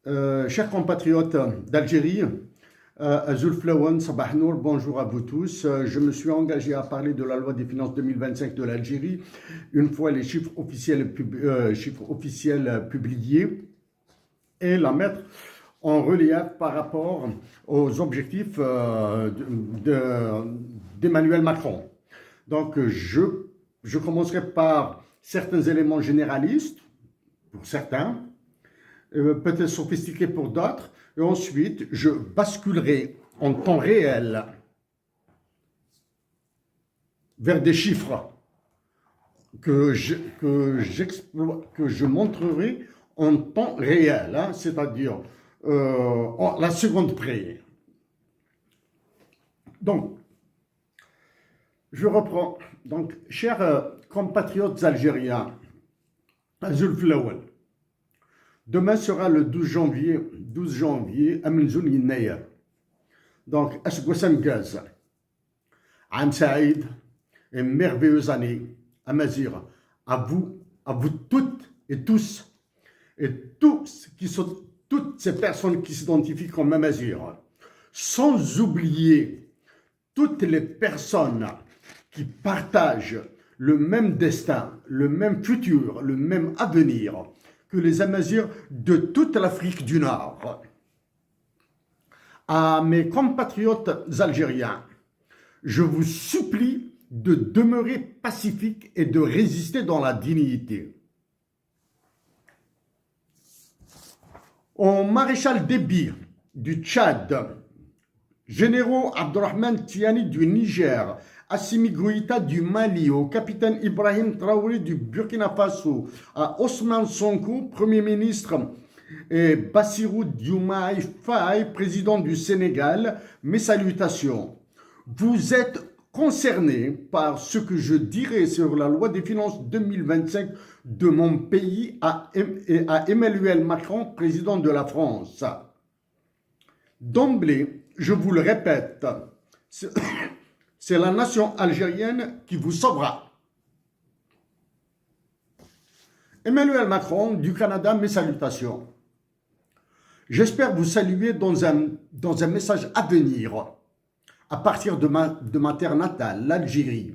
Chers compatriotes d'Algérie, Zulflawan, Sabah Nour, bonjour à vous tous. Je me suis engagé à parler de la loi des finances 2025 de l'Algérie une fois les chiffres officiels publiés et la mettre en relief par rapport aux objectifs d'Emmanuel Macron. Donc, je commencerai par certains éléments généralistes, pour certains, peut-être sophistiqués pour d'autres, et ensuite, je basculerai en temps réel vers des chiffres que je montrerai en temps réel, hein, c'est-à-dire la seconde près. Donc, je reprends. Donc, chers compatriotes algériens, Zulflawan, demain sera le 12 janvier, Aminzoul Yinayer. Donc, Asgoussam Gaz, Am Saïd, une merveilleuse année, Amazir, à vous toutes et tous, toutes ces personnes qui s'identifient comme Amazir, sans oublier toutes les personnes qui partagent le même destin, le même futur, le même avenir que les Amazirs de toute l'Afrique du Nord. À mes compatriotes algériens, je vous supplie de demeurer pacifique et de résister dans la dignité. Au maréchal Déby du Tchad, généraux Abdurrahman Tiani du Niger, Assimi Goïta du Mali, au capitaine Ibrahim Traoré du Burkina Faso, à Ousmane Sonko, Premier ministre, et Bassirou Diomaye Faye, président du Sénégal, mes salutations. Vous êtes concernés par ce que je dirai sur la loi des finances 2025 de mon pays à Emmanuel Macron, président de la France. D'emblée, je vous le répète, c'est la nation algérienne qui vous sauvera. Emmanuel Macron du Canada, mes salutations. J'espère vous saluer dans un message à venir, à partir de ma terre natale, l'Algérie,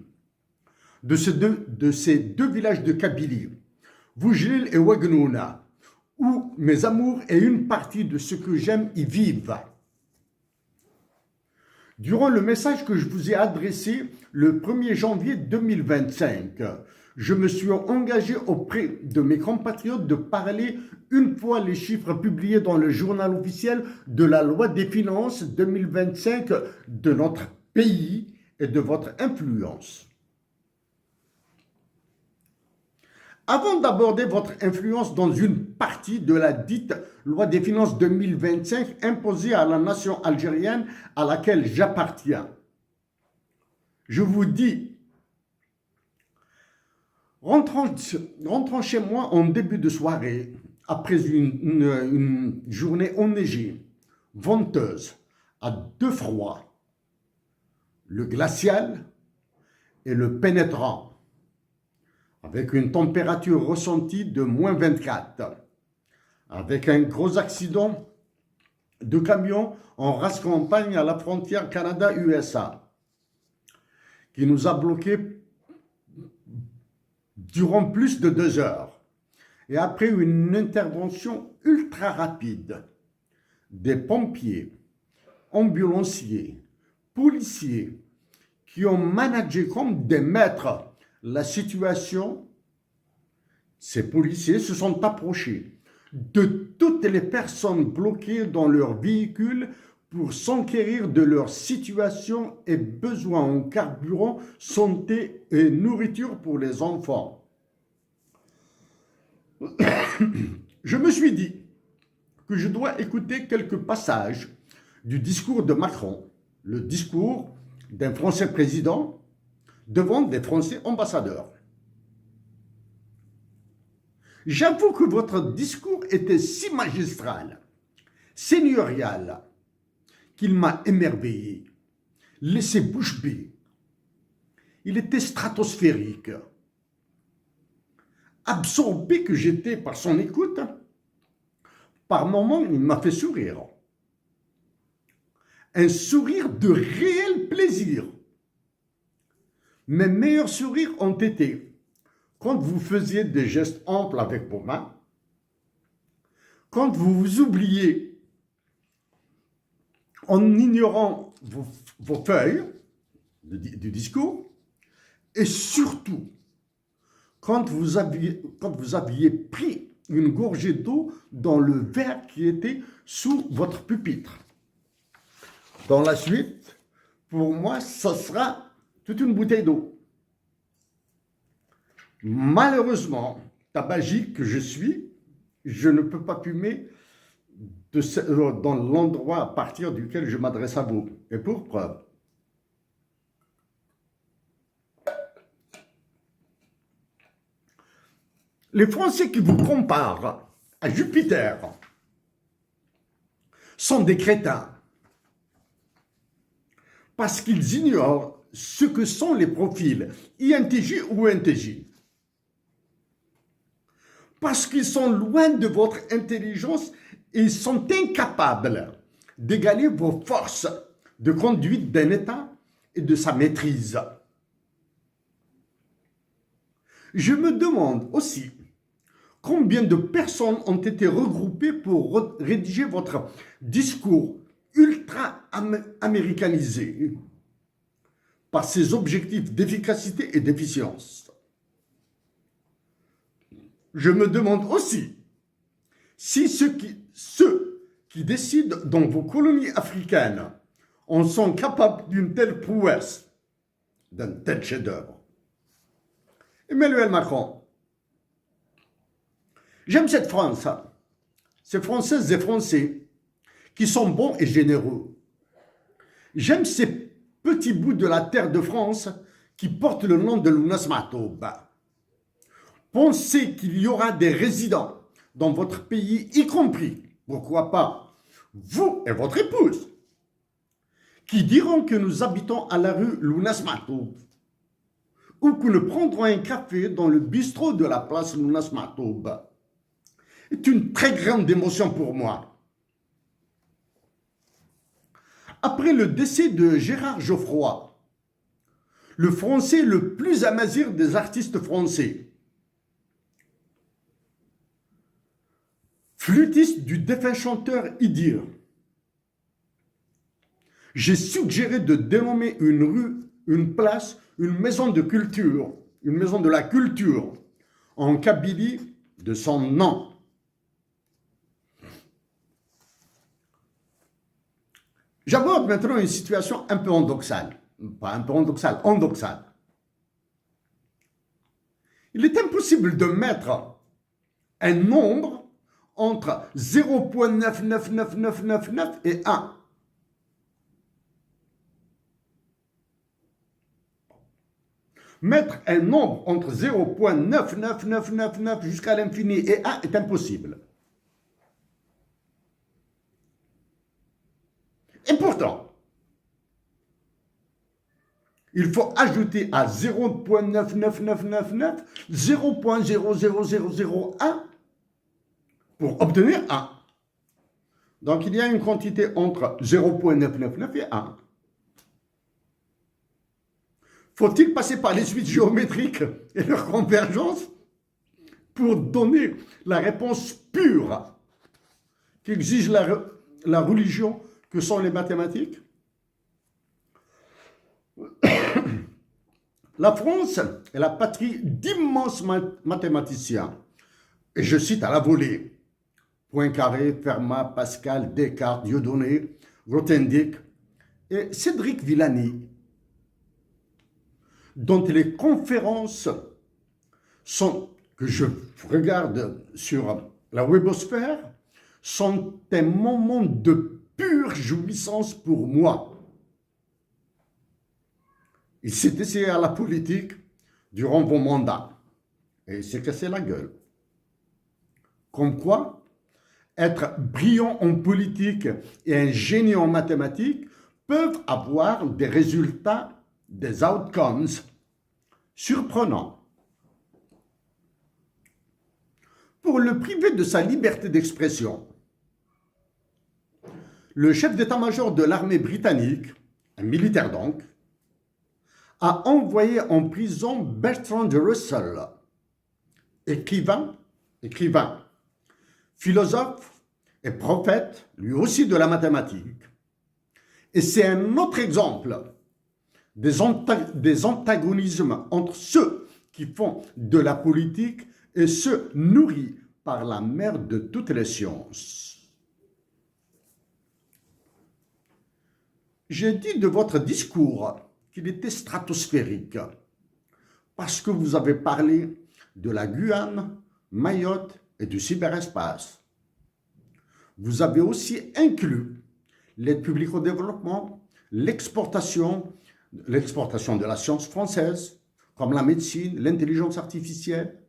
de ces deux villages de Kabylie, Voujlil et Ouagnouna, où mes amours et une partie de ceux que j'aime y vivent. Durant le message que je vous ai adressé le 1er janvier 2025, je me suis engagé auprès de mes compatriotes de parler une fois les chiffres publiés dans le journal officiel de la loi des finances 2025 de notre pays et de votre influence. Avant d'aborder votre influence dans une partie de la dite loi des finances 2025 imposée à la nation algérienne à laquelle j'appartiens, je vous dis, rentrant chez moi en début de soirée, après une journée enneigée, venteuse, à deux froids, le glacial et le pénétrant, avec une température ressentie de moins 24, avec un gros accident de camion en race campagne à la frontière Canada-USA, qui nous a bloqués durant plus de 2 heures. Et après une intervention ultra rapide des pompiers, ambulanciers, policiers, qui ont managé comme des maîtres la situation, ces policiers se sont approchés de toutes les personnes bloquées dans leur véhicule pour s'enquérir de leur situation et besoins en carburant, santé et nourriture pour les enfants. Je me suis dit que je dois écouter quelques passages du discours de Macron, le discours d'un Français président devant des Français ambassadeurs. J'avoue que votre discours était si magistral, seigneurial, qu'il m'a émerveillé, laissé bouche bée. Il était stratosphérique. Absorbé que j'étais par son écoute, Par moments, il m'a fait sourire. Un sourire de réel plaisir. Mes meilleurs sourires ont été quand vous faisiez des gestes amples avec vos mains, quand vous vous oubliez en ignorant vos feuilles du discours, et surtout quand vous aviez pris une gorgée d'eau dans le verre qui était sous votre pupitre. Dans la suite, pour moi, ça sera toute une bouteille d'eau. Malheureusement, tabagique que je suis, je ne peux pas fumer dans l'endroit à partir duquel je m'adresse à vous. Et pour preuve, les Français qui vous comparent à Jupiter sont des crétins parce qu'ils ignorent ce que sont les profils INTJ ou NTJ. Parce qu'ils sont loin de votre intelligence et ils sont incapables d'égaler vos forces de conduite d'un État et de sa maîtrise. Je me demande aussi combien de personnes ont été regroupées pour rédiger votre discours ultra-américanisé par ses objectifs d'efficacité et d'efficience. Je me demande aussi si ceux qui décident dans vos colonies africaines en sont capables d'une telle prouesse, d'un tel chef-d'œuvre. Emmanuel Macron, j'aime cette France, ces Françaises et Français qui sont bons et généreux. J'aime ces petits bouts de la terre de France qui portent le nom de Lounas Matoub. Pensez qu'il y aura des résidents dans votre pays, y compris, pourquoi pas, vous et votre épouse, qui diront que nous habitons à la rue Lounas Matoub ou que nous prendrons un café dans le bistrot de la place Lounas Matoub. C'est une très grande émotion pour moi. Après le décès de Gérard Geoffroy, le français le plus amazir des artistes français, flûtiste du défunt chanteur Idir, j'ai suggéré de dénommer une rue, une place, une maison de culture, une maison de la culture, en Kabylie de son nom. J'aborde maintenant une situation un peu endoxale. Pas un peu endoxale, endoxale. Il est impossible de mettre un nombre entre 0,99999 et 1. Mettre un nombre entre 0,99999 jusqu'à l'infini et 1 est impossible. Et pourtant, il faut ajouter à 0,99999 0,00001 pour obtenir 1. Donc, il y a une quantité entre 0,999 et 1. Faut-il passer par les suites géométriques et leur convergence pour donner la réponse pure qu'exige la religion que sont les mathématiques? La France est la patrie d'immenses mathématiciens. Et je cite à la volée Poincaré, Fermat, Pascal, Descartes, Dieudonné, Grothendieck et Cédric Villani, dont les conférences que je regarde sur la webosphère sont un moment de pure jouissance pour moi. Il s'est essayé à la politique durant vos mandats et il s'est cassé la gueule. Comme quoi, être brillant en politique et un génie en mathématiques peuvent avoir des résultats, des outcomes surprenants. Pour le priver de sa liberté d'expression, le chef d'état-major de l'armée britannique, un militaire donc, a envoyé en prison Bertrand Russell, écrivain, philosophe et prophète, lui aussi de la mathématique. Et c'est un autre exemple des antagonismes entre ceux qui font de la politique et ceux nourris par la mère de toutes les sciences. J'ai dit de votre discours qu'il était stratosphérique parce que vous avez parlé de la Guyane, Mayotte et du cyberespace. Vous avez aussi inclus l'aide publique au développement, l'exportation de la science française, comme la médecine, l'intelligence artificielle,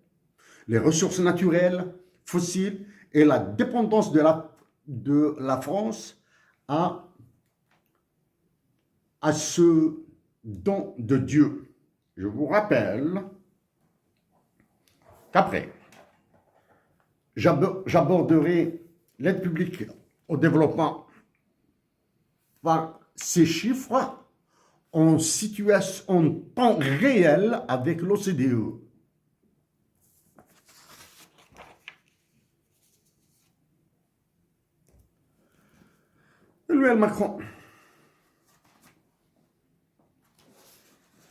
les ressources naturelles, fossiles et la dépendance de la France à ce don de Dieu. Je vous rappelle qu'après, j'aborderai l'aide publique au développement par ces chiffres en temps réel avec l'OCDE. Emmanuel Macron,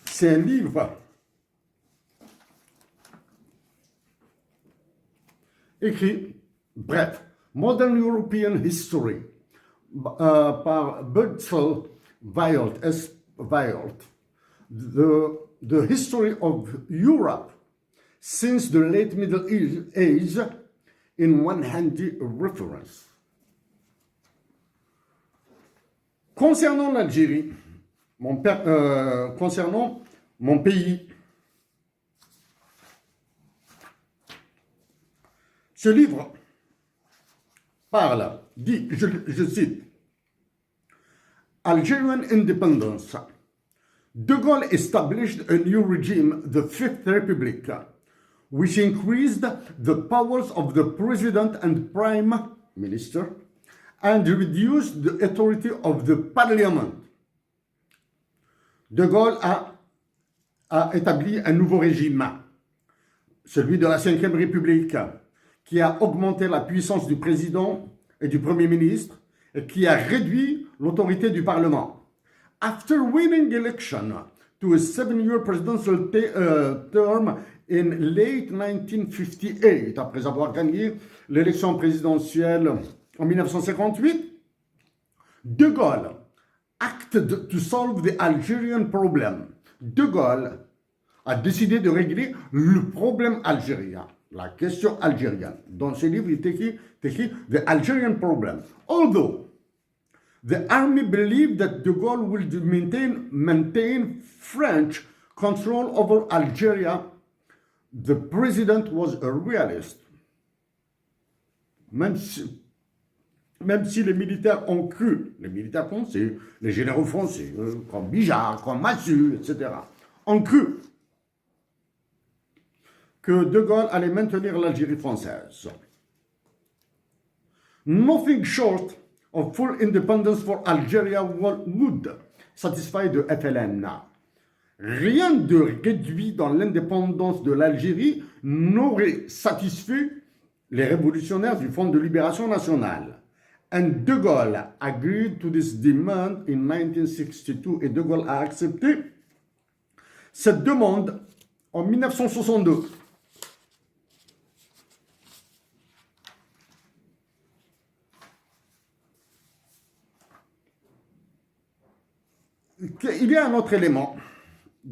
c'est un livre écrit, bref, Modern European History, par Bertel Weildt, the History of Europe since the late Middle Age in one-handed reference. Concernant l'Algérie, concernant mon pays, ce livre parle, dit, je cite, Algerian independence. De Gaulle established a new regime, the Fifth Republic, which increased the powers of the president and prime minister and reduced the authority of the parliament. De Gaulle a établi un nouveau régime, celui de la Cinquième République, qui a augmenté la puissance du président et du premier ministre et qui a réduit l'autorité du Parlement. After winning election to a 7-year presidential term in late 1958, après avoir gagné l'élection présidentielle en 1958, De Gaulle acted to solve the Algerian problem. De Gaulle a décidé de régler le problème algérien, la question algérienne. Dans ce livre, il est écrit The Algerian Problem. Although the army believed that De Gaulle would maintain French control over Algeria, the president was a realist. Même si les militaires ont cru, les militaires français, les généraux français, comme Bijard, comme Massu, etc., ont cru que De Gaulle allait maintenir l'Algérie française. Nothing short of full independence for Algeria would satisfy the FLN. Rien de réduit dans l'indépendance de l'Algérie n'aurait satisfait les révolutionnaires du Front de libération nationale. And De Gaulle agreed to this demand in 1962 et De Gaulle a accepté cette demande en 1962. Il y a un autre élément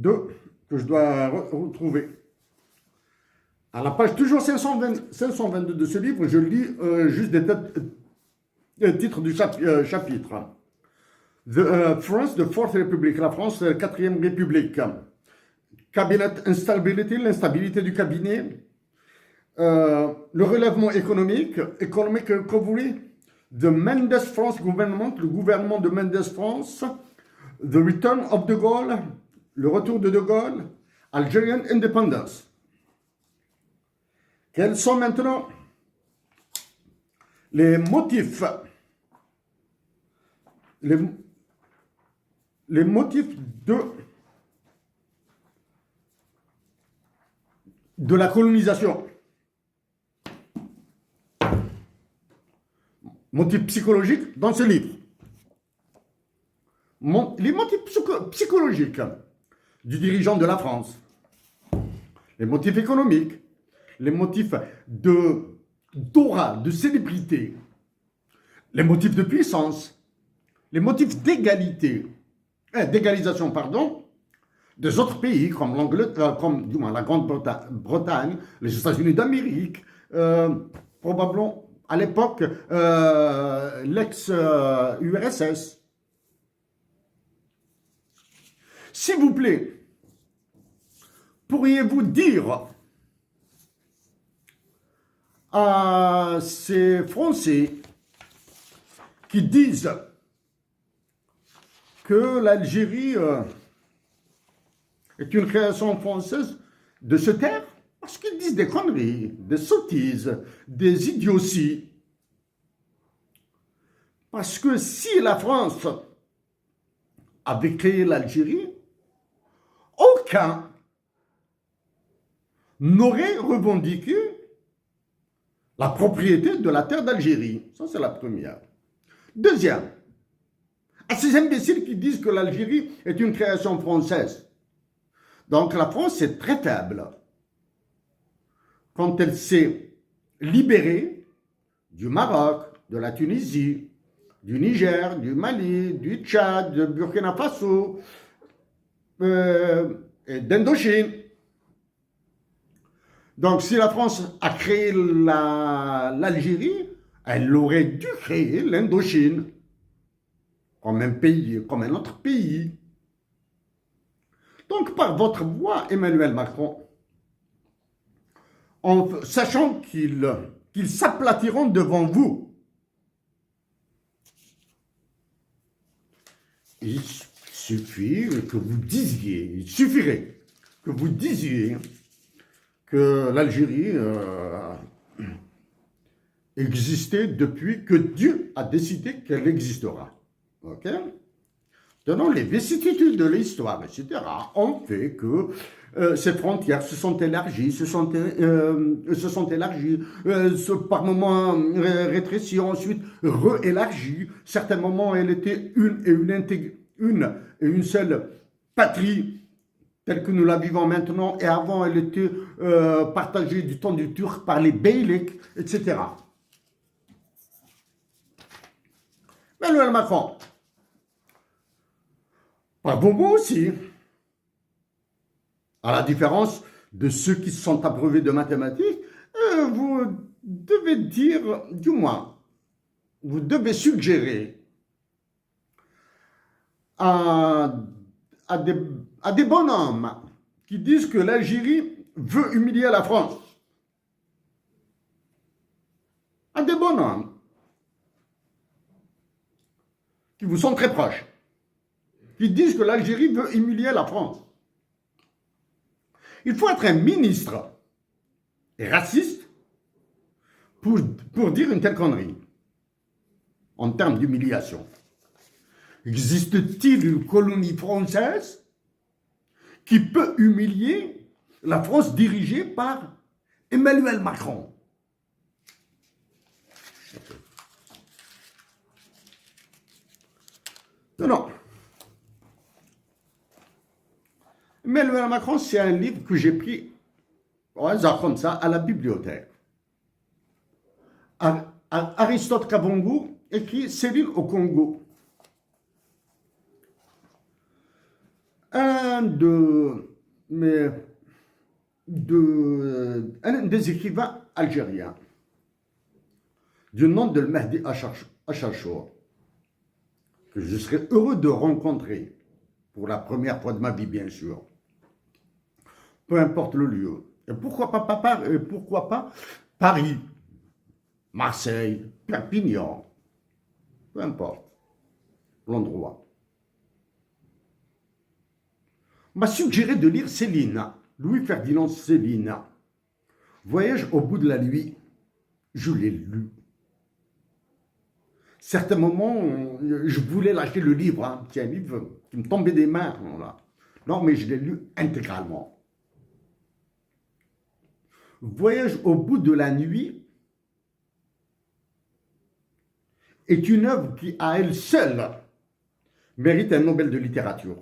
que je dois retrouver. À la page toujours 522 de ce livre, je lis juste des titres du chapitre. France, the Fourth Republic, la France, la quatrième République. Cabinet instability, l'instabilité du cabinet. Le relèvement économique, economic recovery. The Mendes France government, le gouvernement de Mendes France. The return of De Gaulle, le retour de De Gaulle. Algerian independence. Quels sont maintenant les motifs les, les motifs de la colonisation. Motifs psychologiques dans ce livre. Les motifs psychologiques du dirigeant de la France. Les motifs économiques. Les motifs d'aura, de célébrité. Les motifs de puissance. Les motifs d'égalisation, pardon, des autres pays comme l'Angleterre, comme du moins la Grande-Bretagne, les États-Unis d'Amérique, probablement à l'époque l'ex-URSS. S'il vous plaît, pourriez-vous dire à ces Français qui disent que l'Algérie est une création française de se taire? Parce qu'ils disent des conneries, des sottises, des idioties. Parce que si la France avait créé l'Algérie, aucun n'aurait revendiqué la propriété de la terre d'Algérie. Ça, c'est la première. Deuxième, à ces imbéciles qui disent que l'Algérie est une création française. Donc la France est très faible. Quand elle s'est libérée du Maroc, de la Tunisie, du Niger, du Mali, du Tchad, du Burkina Faso, et d'Indochine. Donc si la France a créé l'Algérie, elle aurait dû créer l'Indochine comme un pays, comme un autre pays. Donc par votre voix, Emmanuel Macron, en sachant qu'ils s'aplatiront devant vous, il suffirait que vous disiez que l'Algérie existait depuis que Dieu a décidé qu'elle existera. Ok? Tenant les vicissitudes de l'histoire, etc., ont fait que ces frontières se sont élargies, par moments rétrécies, ensuite réélargies. Certains moments, elle était une et une seule patrie, telle que nous la vivons maintenant, et avant, elle était partagée du temps du Turc par les beyliks, etc. Emmanuel Macron, par vos mots aussi, à la différence de ceux qui sont abreuvés de mathématiques, vous devez dire, du moins, vous devez suggérer à des bonhommes qui disent que l'Algérie veut humilier la France. À des bonhommes qui vous sont très proches, qui disent que l'Algérie veut humilier la France. Il faut être un ministre raciste pour dire une telle connerie en termes d'humiliation. Existe-t-il une colonie française qui peut humilier la France dirigée par Emmanuel Macron? Non. Emmanuel Macron, c'est un livre que j'ai pris au hasard comme ça à la bibliothèque. Aristote Kabongo écrit Cyril au Congo. Un des écrivains algériens du nom de Mehdi Acharchour, que je serais heureux de rencontrer pour la première fois de ma vie, bien sûr. Peu importe le lieu. Et pourquoi pas Paris, Marseille, Perpignan, peu importe l'endroit. M'a suggéré de lire Céline, Louis-Ferdinand Céline. Voyage au bout de la nuit, je l'ai lu. certains moments, je voulais lâcher le livre. Hein. C'est un livre qui me tombait des mains. Voilà. Non, mais je l'ai lu intégralement. Voyage au bout de la nuit est une œuvre qui, à elle seule, mérite un Nobel de littérature.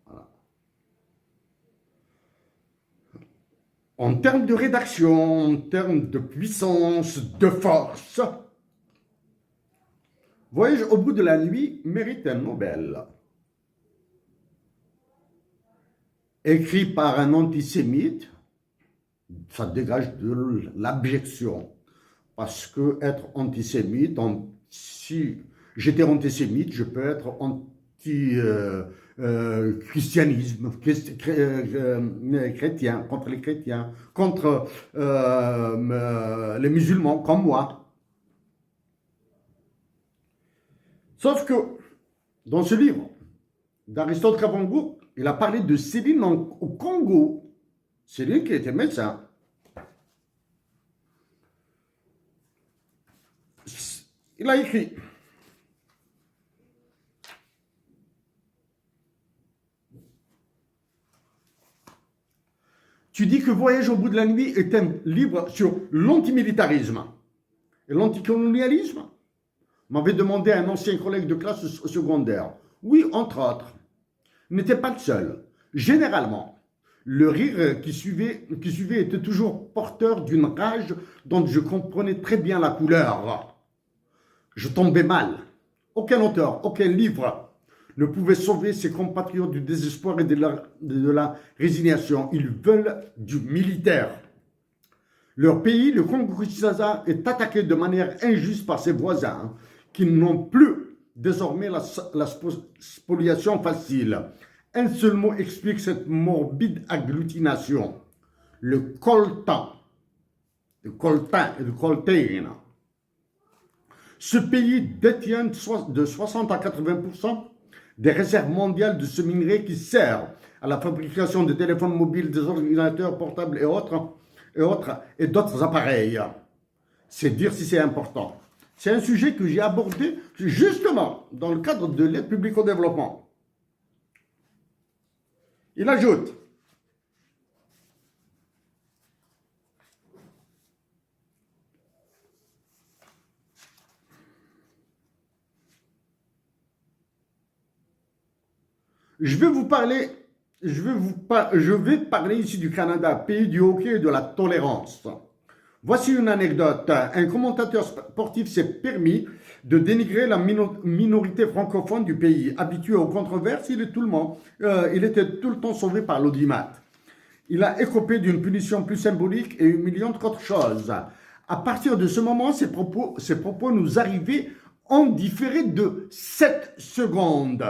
Voilà. En termes de rédaction, en termes de puissance, de force, Voyage au bout de la nuit mérite un Nobel. Écrit par un antisémite, ça dégage de l'abjection. Parce que être antisémite, si j'étais antisémite, je peux être anti-christianisme, chrétien, contre les chrétiens, contre les musulmans, comme moi. Sauf que, dans ce livre d'Aristote Kavango, il a parlé de Céline au Congo. Céline qui était médecin. Il a écrit « Tu dis que Voyage au bout de la nuit est un livre sur l'antimilitarisme et l'anticolonialisme ?» m'avait demandé un ancien collègue de classe secondaire. Oui, entre autres. Il n'était pas le seul. Généralement, le rire qui suivait était toujours porteur d'une rage dont je comprenais très bien la couleur. Je tombais mal. Aucun auteur, aucun livre ne pouvait sauver ses compatriotes du désespoir et de la résignation. Ils veulent du militaire. Leur pays, le Congo-Kinshasa, est attaqué de manière injuste par ses voisins qui n'ont plus désormais la spoliation facile. Un seul mot explique cette morbide agglutination. Le coltan. Le coltan et le coltaine. Ce pays détient de 60 à 80% des réserves mondiales de ce minerai qui sert à la fabrication de téléphones mobiles, des ordinateurs portables et d'autres appareils. C'est dire si c'est important. C'est un sujet que j'ai abordé justement dans le cadre de l'aide publique au développement. Il ajoute je vais parler ici du Canada, pays du hockey et de la tolérance. Voici une anecdote. Un commentateur sportif s'est permis de dénigrer la minorité francophone du pays. Habitué aux controverses, il était tout le temps sauvé par l'audimat. Il a écopé d'une punition plus symbolique et humiliante qu'autre chose. À partir de ce moment, ses propos nous arrivaient en différé de 7 secondes.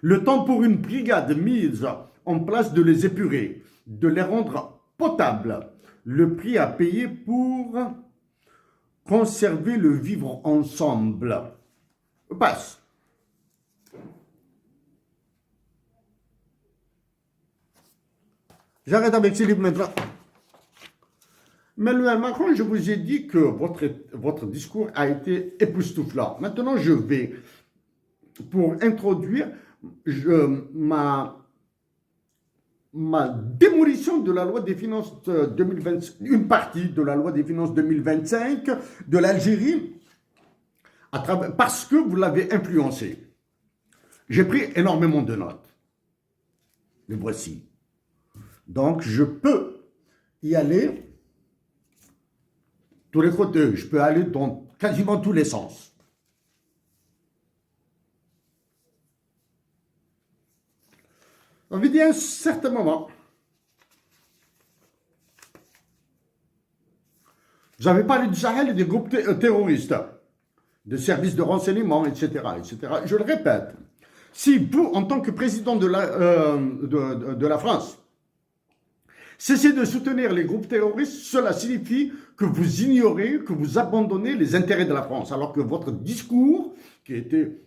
Le temps pour une brigade mise en place de les épurer, de les rendre potables. Le prix à payer pour conserver le vivre ensemble. Passe. J'arrête avec ces livres maintenant. Emmanuel Macron, je vous ai dit que votre discours a été époustouflant. Maintenant, je vais, pour introduire ma démolition de la loi des finances 2025, une partie de la loi des finances 2025 de l'Algérie, parce que vous l'avez influencé. J'ai pris énormément de notes. Les voici. Donc, je peux y aller tous les côtés. Je peux aller dans quasiment tous les sens. On veut dire à un certain moment, vous avez parlé du Sahel et des groupes terroristes, des services de renseignement, etc., etc. Je le répète, si vous, en tant que président de la France, cessez de soutenir les groupes terroristes, cela signifie que vous ignorez, que vous abandonnez les intérêts de la France, alors que votre discours, qui était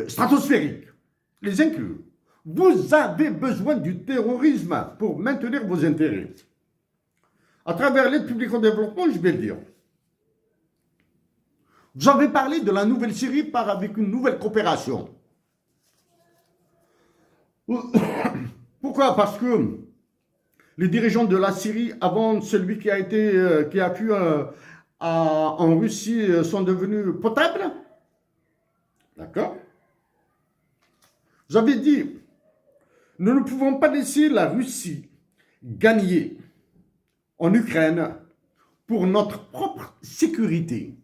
stratosphérique, les inclut. Vous avez besoin du terrorisme pour maintenir vos intérêts. à travers l'aide publique au développement, je vais le dire. Vous avez parlé de la nouvelle Syrie avec une nouvelle coopération. Pourquoi? Parce que les dirigeants de la Syrie, avant celui qui a fui en Russie, sont devenus potables. D'accord? Vous avez dit, nous ne pouvons pas laisser la Russie gagner en Ukraine pour notre propre sécurité.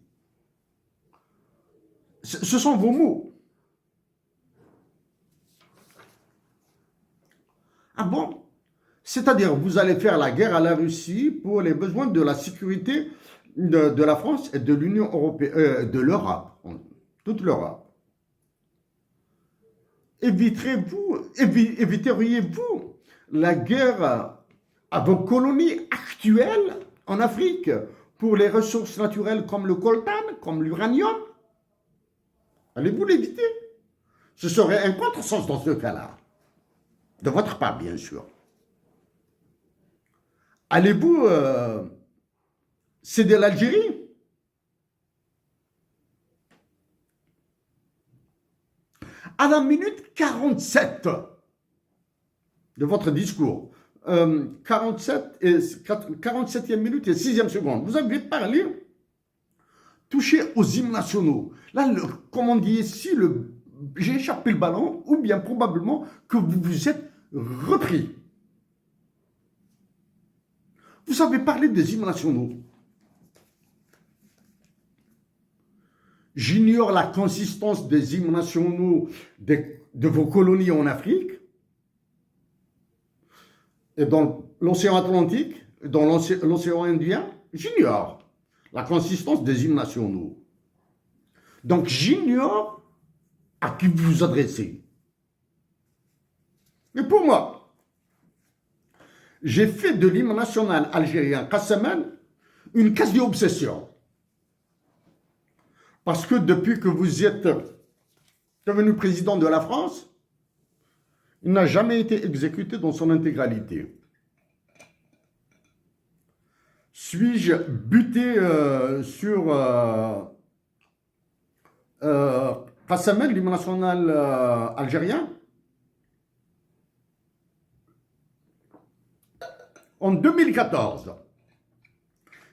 Ce sont vos mots. Ah bon? C'est-à-dire, vous allez faire la guerre à la Russie pour les besoins de la sécurité de la France et de l'Union européenne, de l'Europe, toute l'Europe. Éviteriez-vous la guerre à vos colonies actuelles en Afrique pour les ressources naturelles comme le coltan, comme l'uranium? Allez-vous l'éviter? Ce serait un contresens dans ce cas-là. De votre part, bien sûr. Allez-vous céder l'Algérie? À la minute 47 de votre discours, 47e minute et 6e seconde, vous avez parlé, touché aux hymnes nationaux. Là, comme on dit ici, j'ai échappé le ballon, ou bien probablement que vous vous êtes repris. Vous avez parlé des hymnes nationaux. J'ignore la consistance des hymnes nationaux de vos colonies en Afrique et dans l'océan Atlantique, dans l'océan Indien. J'ignore la consistance des hymnes nationaux. Donc j'ignore à qui vous vous adressez. Mais pour moi, j'ai fait de l'hymne national algérien Kassaman une quasi-obsession. Parce que depuis que vous êtes devenu président de la France, il n'a jamais été exécuté dans son intégralité. Suis-je buté sur Kassaman, l'hymne national algérien? En 2014,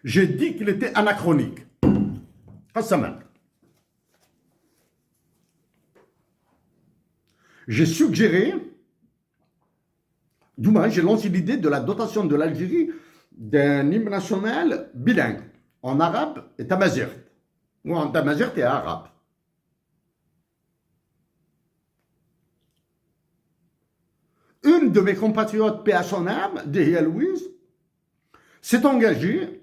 j'ai dit qu'il était anachronique. Kassaman. J'ai suggéré, du moins j'ai lancé l'idée de la dotation de l'Algérie d'un hymne national bilingue, en arabe et tamazight, ou en tamazight et arabe. Une de mes compatriotes, paix à son âme, Dehia Louise, s'est engagée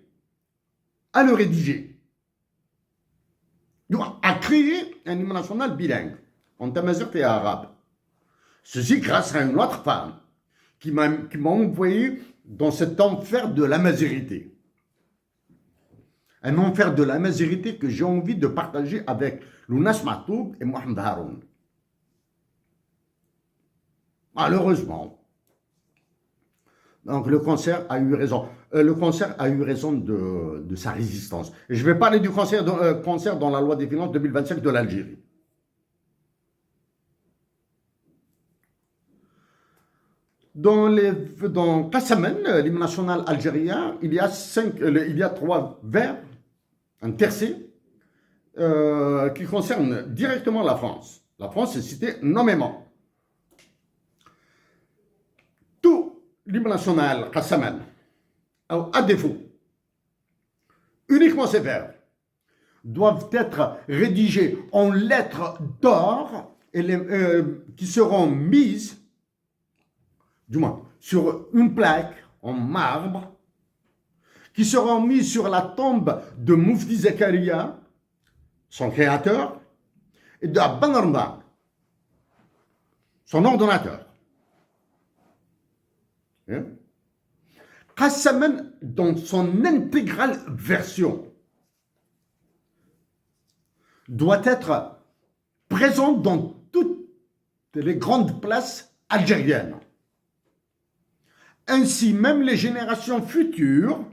à le rédiger, à créer un hymne national bilingue, en tamazight et arabe. Ceci grâce à une autre femme qui m'a envoyé dans cet enfer de la mazérité. Un enfer de la mazérité que j'ai envie de partager avec Lounas Matoub et Mohamed Haroun. Malheureusement. Donc le cancer a eu raison. Le cancer a eu raison de sa résistance. Et je vais parler du cancer dans la loi des finances 2025 de l'Algérie. Dans Kassaman, l'hymne national algérien, il y a 3 vers, un tercé, qui concernent directement la France. La France est citée nommément. Tout l'hymne national Kassaman, à défaut, uniquement ces vers, doivent être rédigés en lettres d'or et qui seront mises, du moins, sur une plaque en marbre, qui seront mises sur la tombe de Moufti Zakaria, son créateur, et de Abban Ramadan, son ordonnateur. Kassaman, dans son intégrale version, doit être présent dans toutes les grandes places algériennes. Ainsi, même les générations futures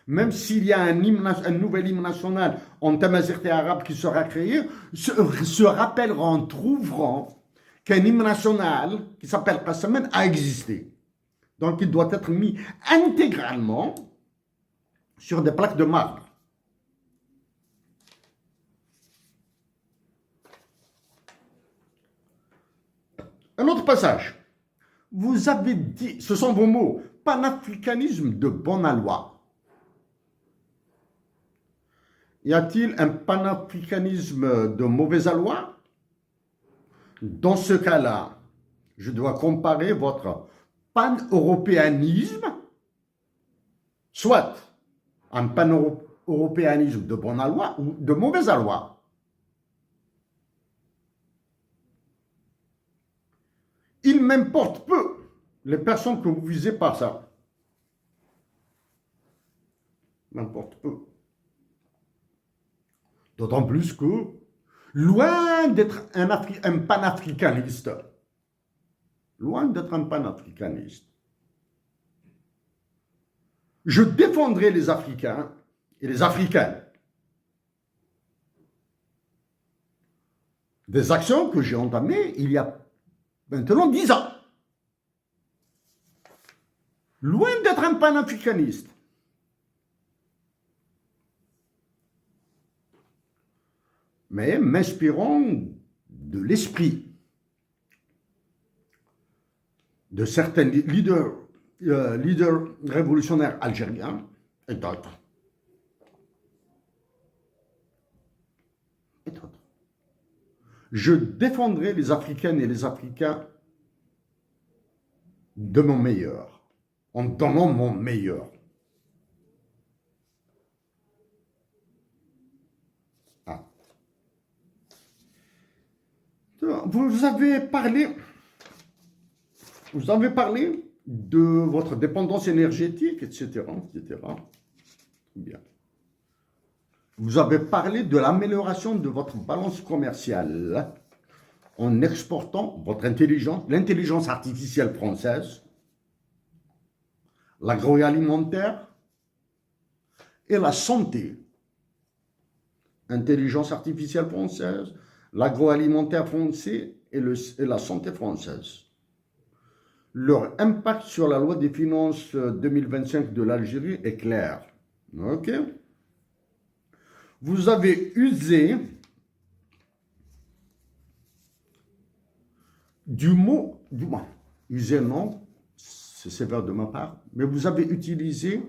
Même s'il y a un nouvel hymne national en Tamazight arabe qui sera créé, se rappelleront, trouveront qu'un hymne national qui s'appelle Qassaman a existé. Donc il doit être mis intégralement sur des plaques de marbre. Un autre passage. Vous avez dit, ce sont vos mots, panafricanisme de bonne aloi. Y a-t-il un panafricanisme de mauvaise aloi? Dans ce cas-là, je dois comparer votre pan-européanisme, soit un pan-européanisme de bonne aloi ou de mauvaise aloi. Il m'importe peu les personnes que vous visez par ça. M'importe peu. D'autant plus que, loin d'être un panafricaniste, je défendrai les Africains et les Africaines. Des actions que j'ai entamées il y a maintenant 10 ans. Loin d'être un panafricaniste. Mais m'inspirant de l'esprit de certains leaders révolutionnaires algériens et d'autres. Je défendrai les Africaines et les Africains de mon meilleur, en donnant mon meilleur. Ah. Vous avez parlé de votre dépendance énergétique, etc. Bien. Vous avez parlé de l'amélioration de votre balance commerciale en exportant votre intelligence, l'intelligence artificielle française, l'agroalimentaire et la santé. Intelligence artificielle française, l'agroalimentaire français et la santé française. Leur impact sur la loi des finances 2025 de l'Algérie est clair. Ok? Vous avez usé du mot, usé non, c'est sévère de ma part, mais vous avez utilisé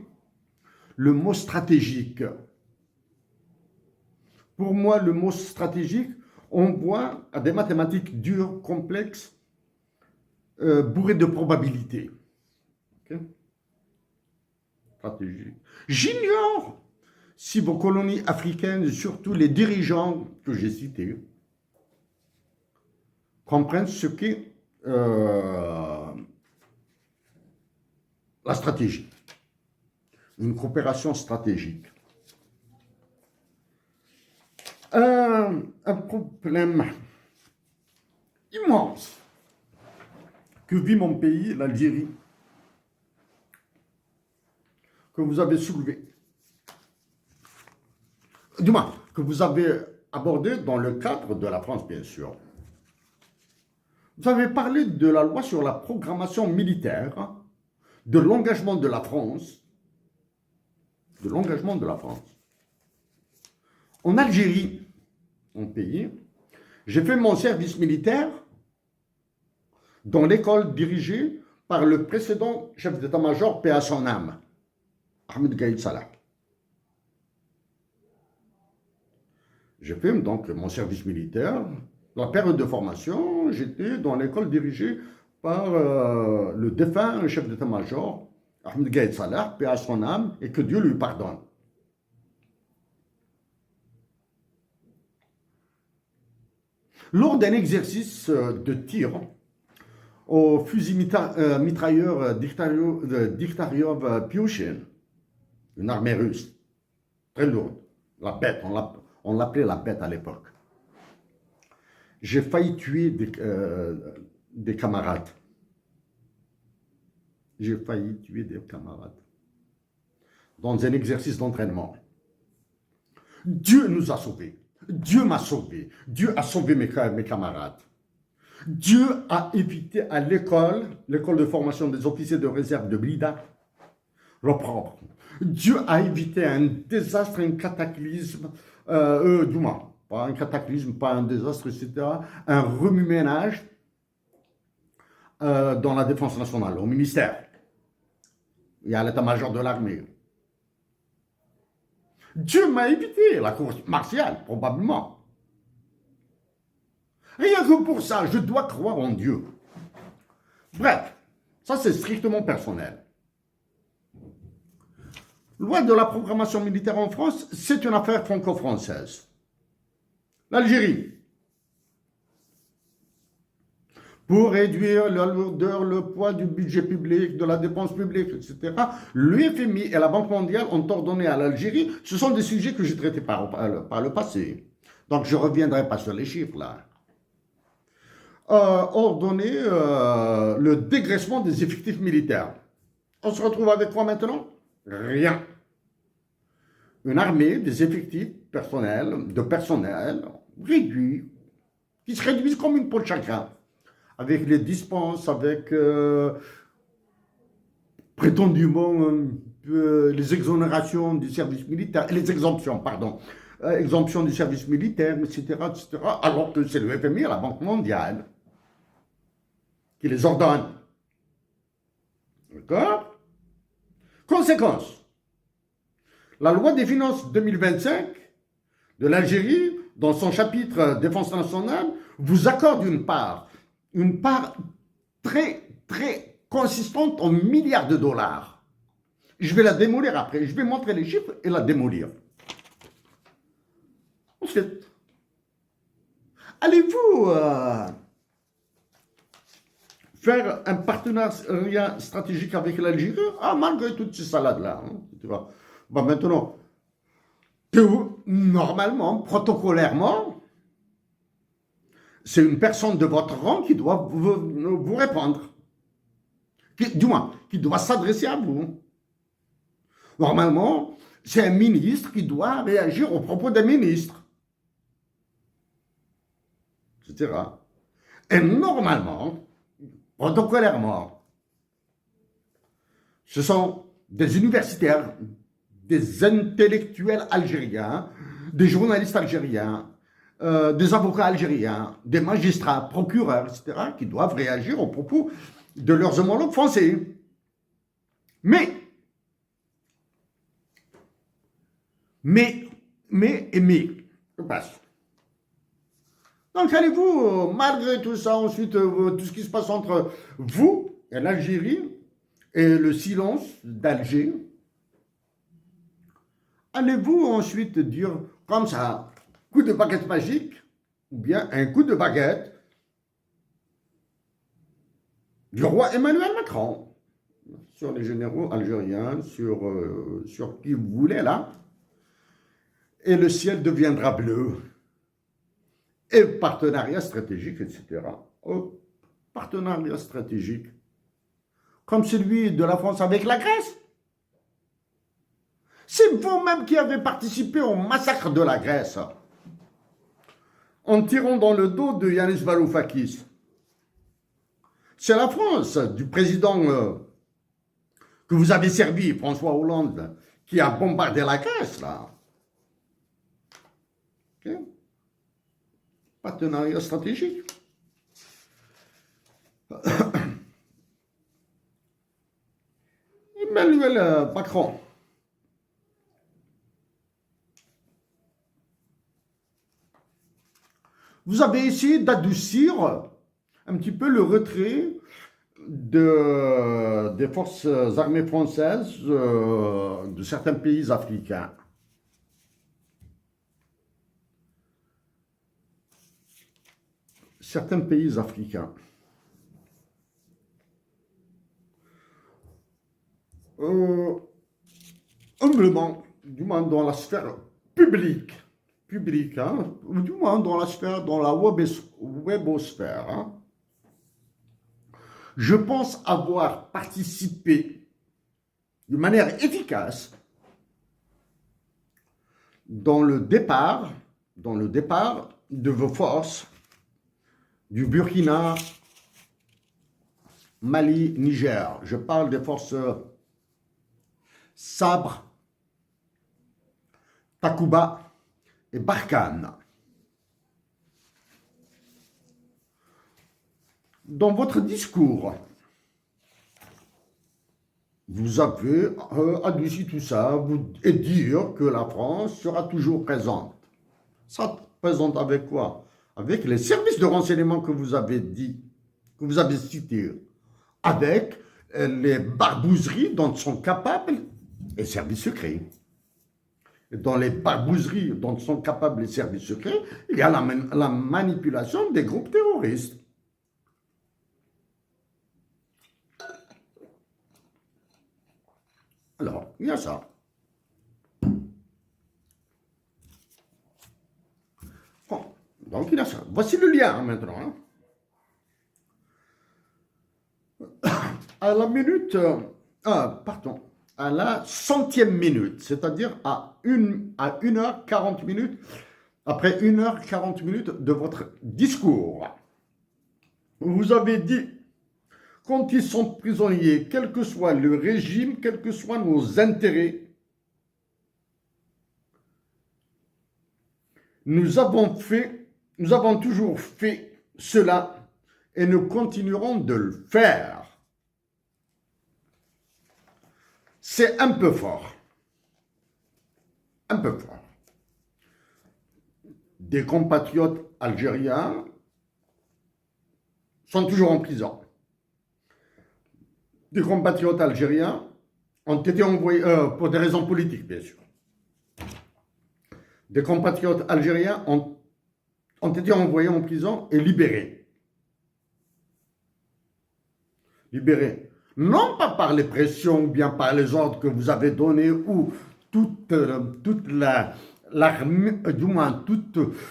le mot stratégique. Pour moi, le mot stratégique, on voit à des mathématiques dures, complexes, bourrées de probabilités. Okay? Stratégique. J'ignore si vos colonies africaines, surtout les dirigeants que j'ai cités, comprennent ce qu'est la stratégie, une coopération stratégique. Un problème immense que vit mon pays, l'Algérie, que vous avez soulevé, du moins, que vous avez abordé dans le cadre de la France, bien sûr. Vous avez parlé de la loi sur la programmation militaire, de l'engagement de la France, En Algérie, mon pays, j'ai fait mon service militaire dans l'école dirigée par le précédent chef d'état-major, paix à son âme, Ahmed Gaïd Salah. J'ai fait donc mon service militaire. La période de formation, j'étais dans l'école dirigée par le défunt chef d'état-major, Ahmed Gaïd Salah, paix à son âme, et que Dieu lui pardonne. Lors d'un exercice de tir au fusil mitrailleur Diktaryov Pyushin, une armée russe, très lourde, la bête, on l'appelait la bête à l'époque. J'ai failli tuer des camarades. dans un exercice d'entraînement. Dieu nous a sauvés. Dieu m'a sauvé. Dieu a sauvé mes camarades. Dieu a évité à l'école de formation des officiers de réserve de Blida, reprendre. Dieu a évité un désastre, un cataclysme, du moins, pas un cataclysme, pas un désastre, etc., un remue-ménage dans la défense nationale, au ministère et à l'état-major de l'armée. Dieu m'a évité la cour martiale, probablement. Rien que pour ça, je dois croire en Dieu. Bref, ça c'est strictement personnel. Loi de la programmation militaire en France, c'est une affaire franco-française. L'Algérie. Pour réduire la lourdeur, le poids du budget public, de la dépense publique, etc., l'UFMI et la Banque mondiale ont ordonné à l'Algérie, ce sont des sujets que j'ai traités par le passé. Donc je ne reviendrai pas sur les chiffres là. Ordonné le dégraissement des effectifs militaires. On se retrouve avec quoi maintenant? Rien. Une armée des effectifs de personnel réduits, qui se réduisent comme une peau de chagrin, avec les dispenses, avec prétendument les exonérations du service militaire, les exemptions, pardon, exemptions du service militaire, etc., alors que c'est le FMI et la Banque mondiale qui les ordonnent. D'accord? Conséquence. La loi des finances 2025 de l'Algérie, dans son chapitre défense nationale, vous accorde une part très, très consistante en milliards de dollars. Je vais la démolir après. Je vais montrer les chiffres et la démolir. Ensuite, allez-vous faire un partenariat stratégique avec l'Algérie? Ah, malgré toutes ces salades-là. Hein, bon, maintenant, normalement, protocolairement, c'est une personne de votre rang qui doit vous répondre. Du moins, qui doit s'adresser à vous. Normalement, c'est un ministre qui doit réagir aux propos d'un ministre. Etc. Et normalement, protocolairement, ce sont des universitaires, des intellectuels algériens, des journalistes algériens, des avocats algériens, des magistrats, procureurs, etc., qui doivent réagir aux propos de leurs homologues français. Mais, je passe. Donc, allez-vous, malgré tout ça, ensuite, tout ce qui se passe entre vous et l'Algérie, et le silence d'Alger, allez-vous ensuite dire, comme ça, coup de baguette magique, ou bien un coup de baguette du roi Emmanuel Macron, sur les généraux algériens, sur qui vous voulez là, et le ciel deviendra bleu, et partenariat stratégique, etc. Oh, partenariat stratégique, comme celui de la France avec la Grèce. C'est vous-même qui avez participé au massacre de la Grèce, en tirant dans le dos de Yanis Varoufakis. C'est la France, du président que vous avez servi, François Hollande, qui a bombardé la Grèce, là. Okay. Partenariat stratégique. Emmanuel Macron. Vous avez essayé d'adoucir un petit peu le retrait des forces armées françaises de certains pays africains. Certains pays africains. Humblement, du moins dans la sphère publique, hein, du moins dans la sphère, dans la webosphère, hein, je pense avoir participé de manière efficace dans le départ de vos forces du Burkina, Mali, Niger. Je parle des forces Sabre, Takuba et Barkhane. Dans votre discours, vous avez adouci tout ça et dire que la France sera toujours présente. Ça présente avec quoi? Avec les services de renseignement que vous avez dit, que vous avez cités, avec les barbouzeries dont sont capables les services secrets. Dans les barbouzeries dont sont capables les services secrets, il y a la manipulation des groupes terroristes. Alors, il y a ça. Bon, donc il y a ça. Voici le lien maintenant. À la minute, pardon, à la centième minute, c'est-à-dire à 1h40 minutes, après 1h40 minutes de votre discours, vous avez dit, quand ils sont prisonniers, quel que soit le régime, quels que soient nos intérêts, nous avons toujours fait cela et nous continuerons de le faire. C'est un peu fort. Un peu fort. Des compatriotes algériens sont toujours en prison. Des compatriotes algériens ont été envoyés, pour des raisons politiques, bien sûr. Des compatriotes algériens ont été envoyés en prison et libérés. Libérés. Non pas par les pressions ou bien par les ordres que vous avez donnés ou toute toutes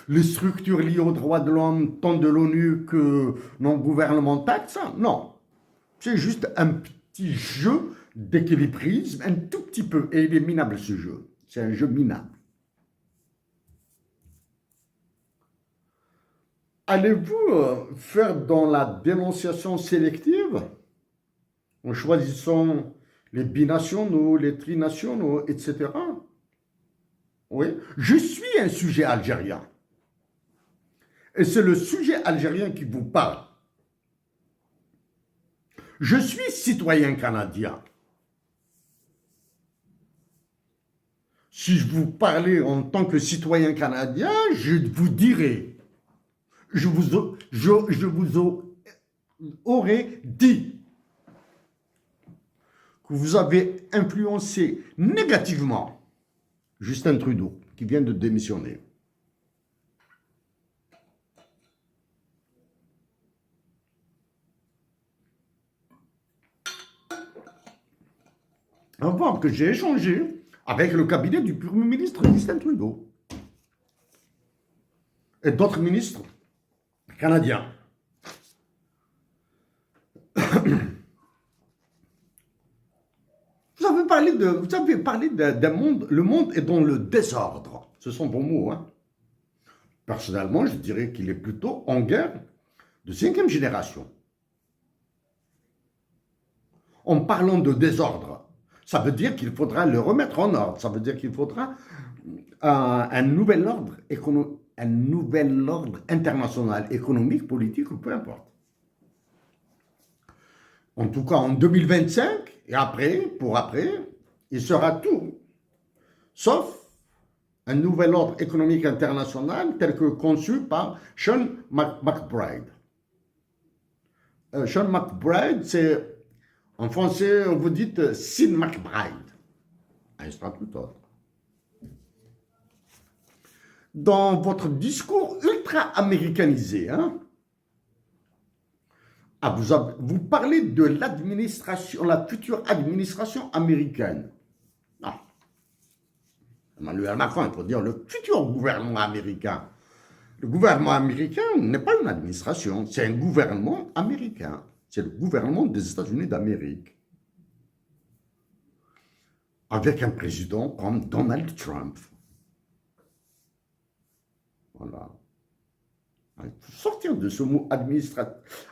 les structures liées aux droits de l'homme, tant de l'ONU que non gouvernementales, ça, non. C'est juste un petit jeu d'équilibrisme, un tout petit peu, et il est minable ce jeu. C'est un jeu minable. Allez-vous faire dans la dénonciation sélective en choisissant les binationaux, les trinationaux, etc. Oui, je suis un sujet algérien. Et c'est le sujet algérien qui vous parle. Je suis citoyen canadien. Si je vous parlais en tant que citoyen canadien, je vous dirais, je vous aurais dit que vous avez influencé négativement Justin Trudeau, qui vient de démissionner. Avant que j'ai échangé avec le cabinet du Premier ministre Justin Trudeau et d'autres ministres canadiens. Vous avez parlé d'un monde, le monde est dans le désordre. Ce sont vos mots. Hein. Personnellement, je dirais qu'il est plutôt en guerre de 5e génération. En parlant de désordre, ça veut dire qu'il faudra le remettre en ordre. Ça veut dire qu'il faudra un nouvel ordre international, économique, politique, ou peu importe. En tout cas, en 2025, et après, il sera tout, sauf un nouvel ordre économique international tel que conçu par Sean McBride. Sean McBride, c'est, en français, vous dites Sean McBride. Il sera tout autre. Dans votre discours ultra-américanisé, hein, vous parlez de l'administration, la future administration américaine. Non. Emmanuel Macron, il faut dire le futur gouvernement américain. Le gouvernement américain n'est pas une administration, c'est un gouvernement américain. C'est le gouvernement des États-Unis d'Amérique. Avec un président comme Donald Trump. Il faut sortir de ce mot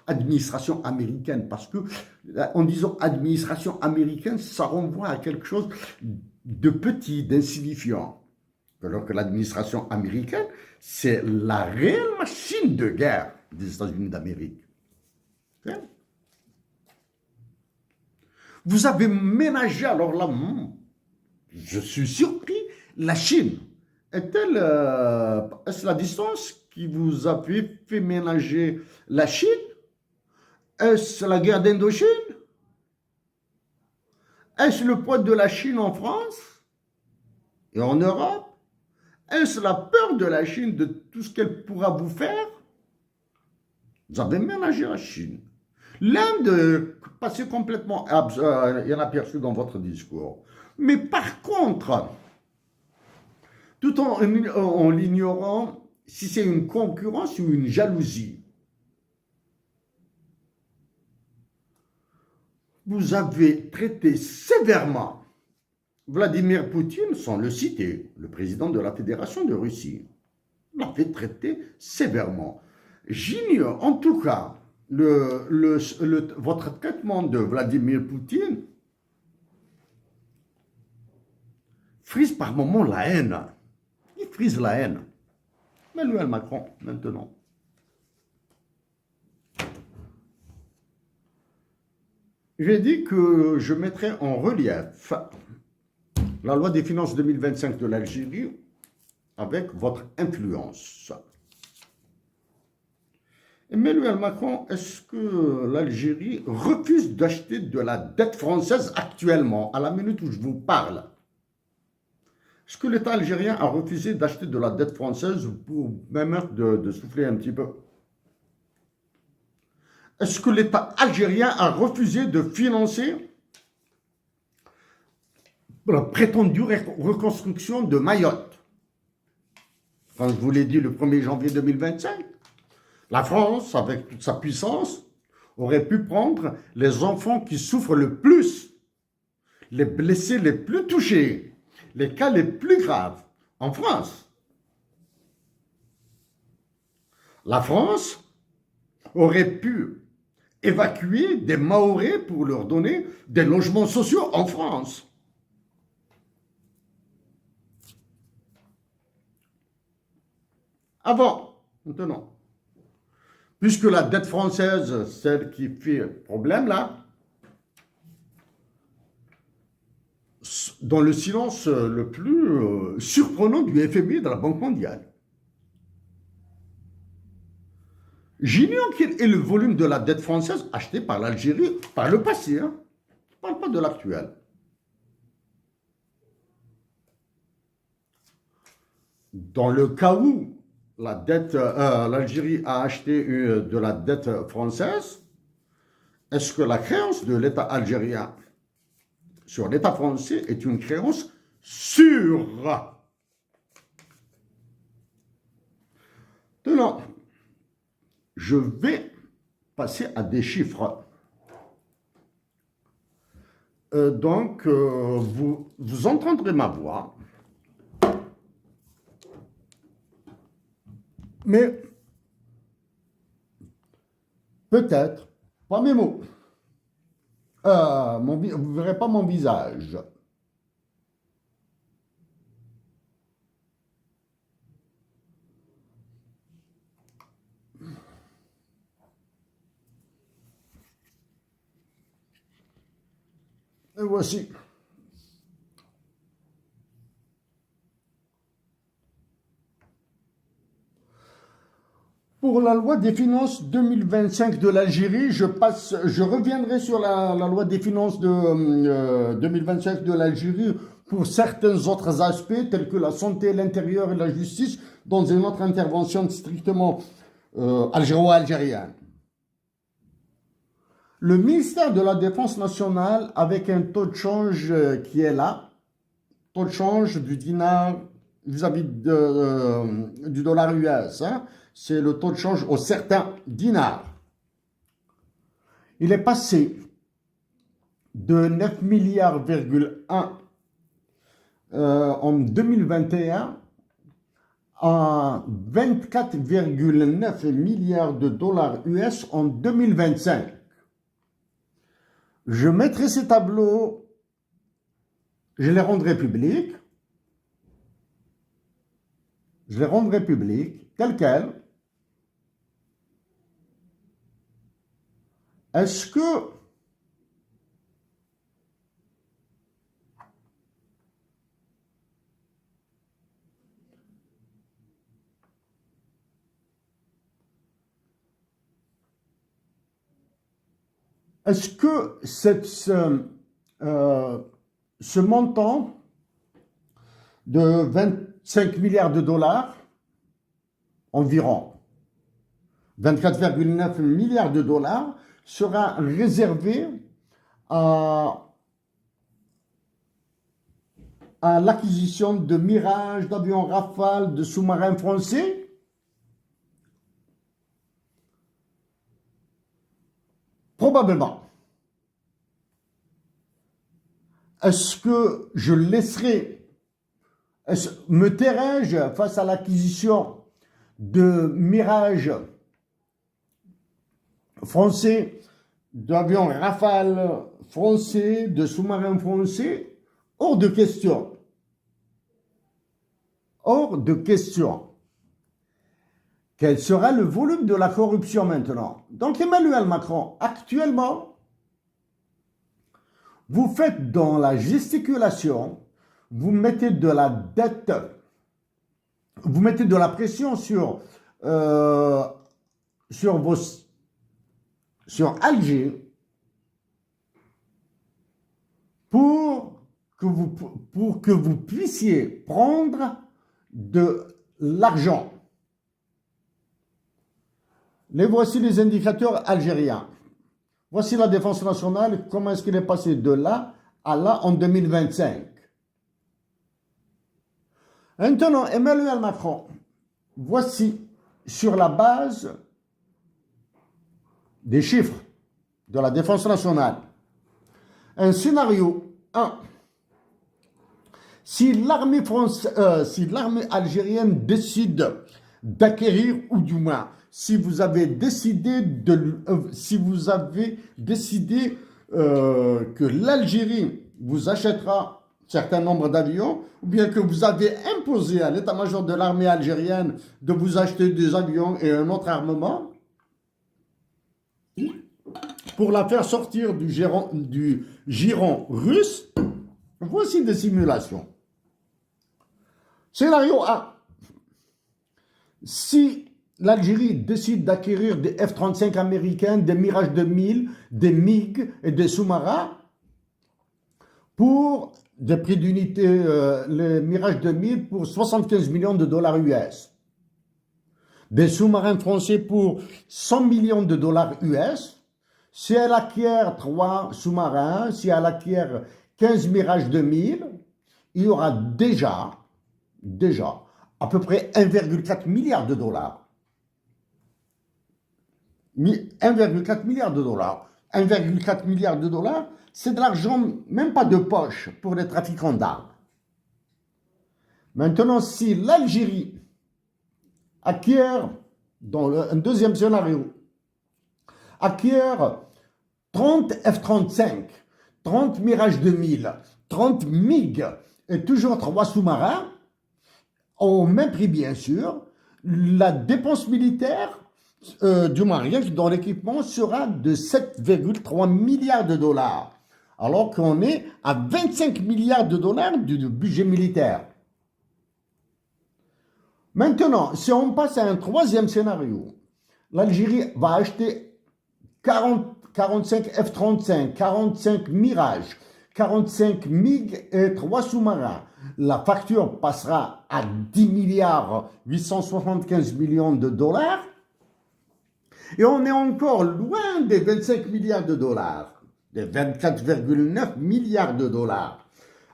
administration américaine, parce que en disant administration américaine, ça renvoie à quelque chose de petit, d'insignifiant. Alors que l'administration américaine, c'est la réelle machine de guerre des États-Unis d'Amérique. Vous avez ménagé, alors là, je suis surpris, la Chine. Est-ce la distance qui vous a fait ménager la Chine? Est-ce la guerre d'Indochine? Est-ce le poids de la Chine en France et en Europe? Est-ce la peur de la Chine de tout ce qu'elle pourra vous faire? Vous avez ménagé la Chine. L'Inde passait complètement inaperçu dans votre discours. Mais par contre, tout en l'ignorant, si c'est une concurrence ou une jalousie, vous avez traité sévèrement Vladimir Poutine, sans le citer, le président de la Fédération de Russie. Vous l'avez traité sévèrement. J'ignore, en tout cas, votre traitement de Vladimir Poutine frise par moments la haine. Il frise la haine. Emmanuel Macron, maintenant. J'ai dit que je mettrais en relief la loi des finances 2025 de l'Algérie avec votre influence. Emmanuel Macron, est-ce que l'Algérie refuse d'acheter de la dette française actuellement, à la minute où je vous parle? Est-ce que l'État algérien a refusé d'acheter de la dette française pour même de souffler un petit peu? Est-ce que l'État algérien a refusé de financer la prétendue reconstruction de Mayotte? Quand je vous l'ai dit le 1er janvier 2025, la France, avec toute sa puissance, aurait pu prendre les enfants qui souffrent le plus, les blessés les plus touchés, les cas les plus graves en France. La France aurait pu évacuer des Mahorais pour leur donner des logements sociaux en France. Avant, maintenant. Puisque la dette française, celle qui fait problème là, dans le silence le plus surprenant du FMI et de la Banque mondiale. J'ignore quel est le volume de la dette française achetée par l'Algérie par le passé. Hein. Je ne parle pas de l'actuel. Dans le cas où l'Algérie a acheté de la dette française, est-ce que la créance de l'État algérien sur l'État français est une créance sûre? Maintenant, je vais passer à des chiffres. Donc, vous entendrez ma voix. Mais peut-être pas mes mots. Vous ne verrez pas mon visage. Et voici. Pour la loi des finances 2025 de l'Algérie, je reviendrai sur la loi des finances de 2025 de l'Algérie pour certains autres aspects, tels que la santé, l'intérieur et la justice, dans une autre intervention strictement algéro-algérienne. Le ministère de la Défense nationale, avec un taux de change qui est là, taux de change du dinar vis-à-vis du dollar US, hein, c'est le taux de change au certain dinar. Il est passé de 9 milliards,1 en 2021 à 24,9 milliards de dollars US en 2025. Je mettrai ces tableaux, je les rendrai publics, tels quels. Est-ce que ce montant de 25 milliards de dollars, environ 24,9 milliards de dollars, sera réservé à l'acquisition de Mirage, d'avions Rafale, de sous-marins français? Probablement. Est-ce que je laisserai, me tairai-je face à l'acquisition de Mirage français, d'avions Rafale français, de sous-marins français? Hors de question. Hors de question. Quel sera le volume de la corruption maintenant? Donc Emmanuel Macron, actuellement, vous faites dans la gesticulation, vous mettez de la dette, vous mettez de la pression sur Alger pour que vous puissiez prendre de l'argent. Les voici les indicateurs algériens. Voici la défense nationale, comment est-ce qu'elle est passée de là à là en 2025. Maintenant, Emmanuel Macron, voici sur la base des chiffres de la défense nationale, un scénario 1. Si l'armée algérienne décide d'acquérir, ou du moins, si vous avez décidé que l'Algérie vous achètera un certain nombre d'avions, ou bien que vous avez imposé à l'état-major de l'armée algérienne de vous acheter des avions et un autre armement, pour la faire sortir du giron russe, voici des simulations. Scénario A. Si l'Algérie décide d'acquérir des F-35 américains, des Mirage 2000, des MiG et des sous-marins pour des prix d'unité, les Mirage 2000 pour 75 millions de dollars US. Des sous-marins français pour 100 millions de dollars US. Si elle acquiert 3 sous-marins, si elle acquiert 15 Mirage 2000, il y aura déjà à peu près 1,4 milliard de dollars. 1,4 milliard de dollars. 1,4 milliard de dollars, c'est de l'argent même pas de poche pour les trafiquants d'armes. Maintenant, si l'Algérie acquiert, dans un deuxième scénario, acquiert 30 F-35, 30 Mirage 2000, 30 MiG et toujours 3 sous-marins, au même prix bien sûr, la dépense militaire, du moins rien que dans l'équipement, sera de 7,3 milliards de dollars, alors qu'on est à 25 milliards de dollars du budget militaire. Maintenant, si on passe à un troisième scénario, l'Algérie va acheter 45 F-35, 45 Mirage, 45 MiG et 3 sous-marins. La facture passera à 10 milliards 875 millions de dollars. Et on est encore loin des 25 milliards de dollars, des 24,9 milliards de dollars.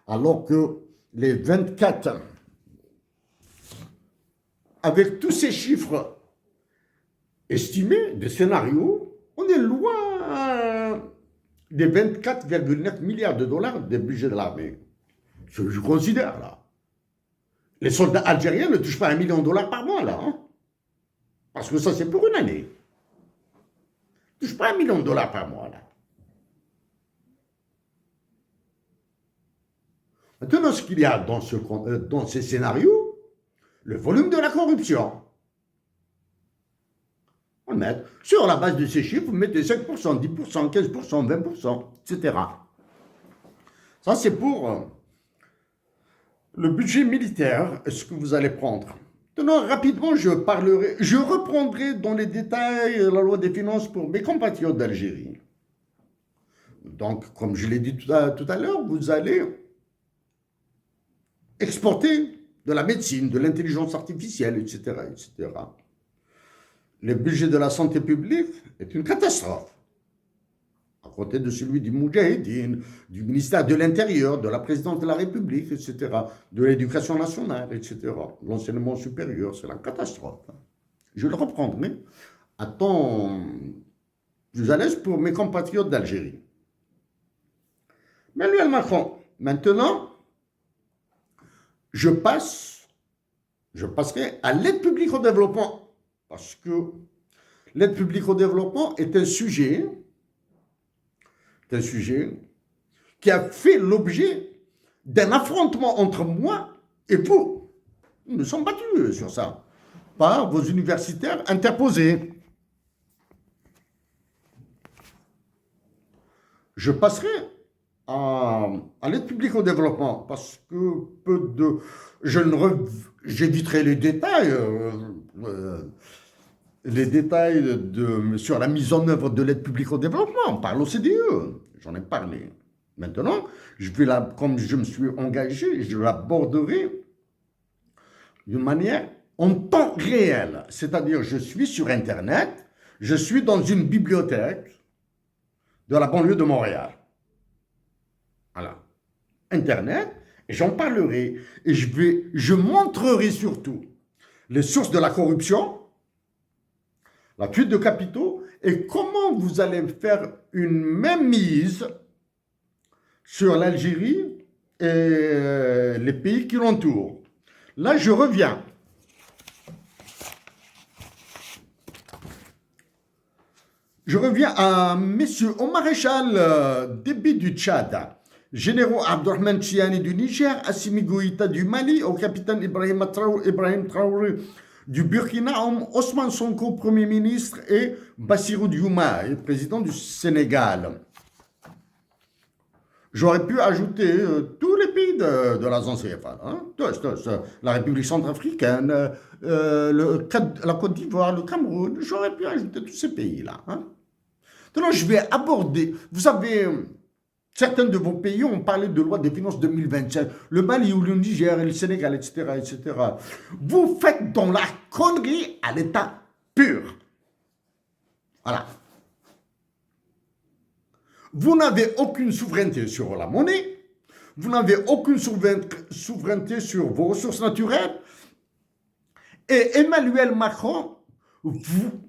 Alors que les 24, avec tous ces chiffres estimés, des scénarios, on est loin des 24,9 milliards de dollars des budgets de l'armée. Ce que je considère là. Les soldats algériens ne touchent pas $1 million par mois, là. Hein, parce que ça, c'est pour une année. Ils ne touchent pas $1 million par mois, là. Maintenant, ce qu'il y a dans ces scénarios, le volume de la corruption. On le met sur la base de ces chiffres, vous mettez 5%, 10%, 15%, 20%, etc. Ça, c'est pour le budget militaire, ce que vous allez prendre. Maintenant, rapidement, je reprendrai dans les détails la loi des finances pour mes compatriotes d'Algérie. Donc, comme je l'ai dit tout à l'heure, vous allez exporter de la médecine, de l'intelligence artificielle, etc., etc. Le budget de la santé publique est une catastrophe. À côté de celui du Moudjahidine, du ministère de l'Intérieur, de la présidence de la République, etc., de l'éducation nationale, etc., l'enseignement supérieur, c'est la catastrophe. Je le reprendrai à temps plus à l'aise pour mes compatriotes d'Algérie. Emmanuel Macron, maintenant, je passerai à l'aide publique au développement, parce que l'aide publique au développement est un sujet qui a fait l'objet d'un affrontement entre moi et vous. Nous nous sommes battus sur ça, par vos universitaires interposés. Je passerai à l'aide publique au développement, parce que j'éviterai les détails, sur la mise en œuvre de l'aide publique au développement par l'OCDE. J'en ai parlé. Maintenant, comme je me suis engagé, je l'aborderai d'une manière en temps réel. C'est-à-dire, je suis sur Internet, je suis dans une bibliothèque de la banlieue de Montréal. Voilà. Internet, et j'en parlerai. Et je montrerai surtout les sources de la corruption, la fuite de capitaux, et comment vous allez faire une mainmise sur l'Algérie et les pays qui l'entourent. Là, je reviens. Je reviens à messieurs, au maréchal Déby du Tchad, généraux Abdourahmane Tiani du Niger, Assimi Goïta du Mali, au capitaine Ibrahim Traoré du Burkina, Ousmane Sonko, Premier ministre, et Bassirou Diomaye, président du Sénégal. J'aurais pu ajouter tous les pays de la zone CFA, hein, la République centrafricaine, la Côte d'Ivoire, le Cameroun, j'aurais pu ajouter tous ces pays-là. Hein. Donc je vais aborder, vous savez, certains de vos pays ont parlé de loi des finances 2025, le Mali ou le Niger et le Sénégal, etc., etc. Vous faites dans la connerie à l'état pur. Voilà. Vous n'avez aucune souveraineté sur la monnaie, vous n'avez aucune souveraineté sur vos ressources naturelles, et Emmanuel Macron vous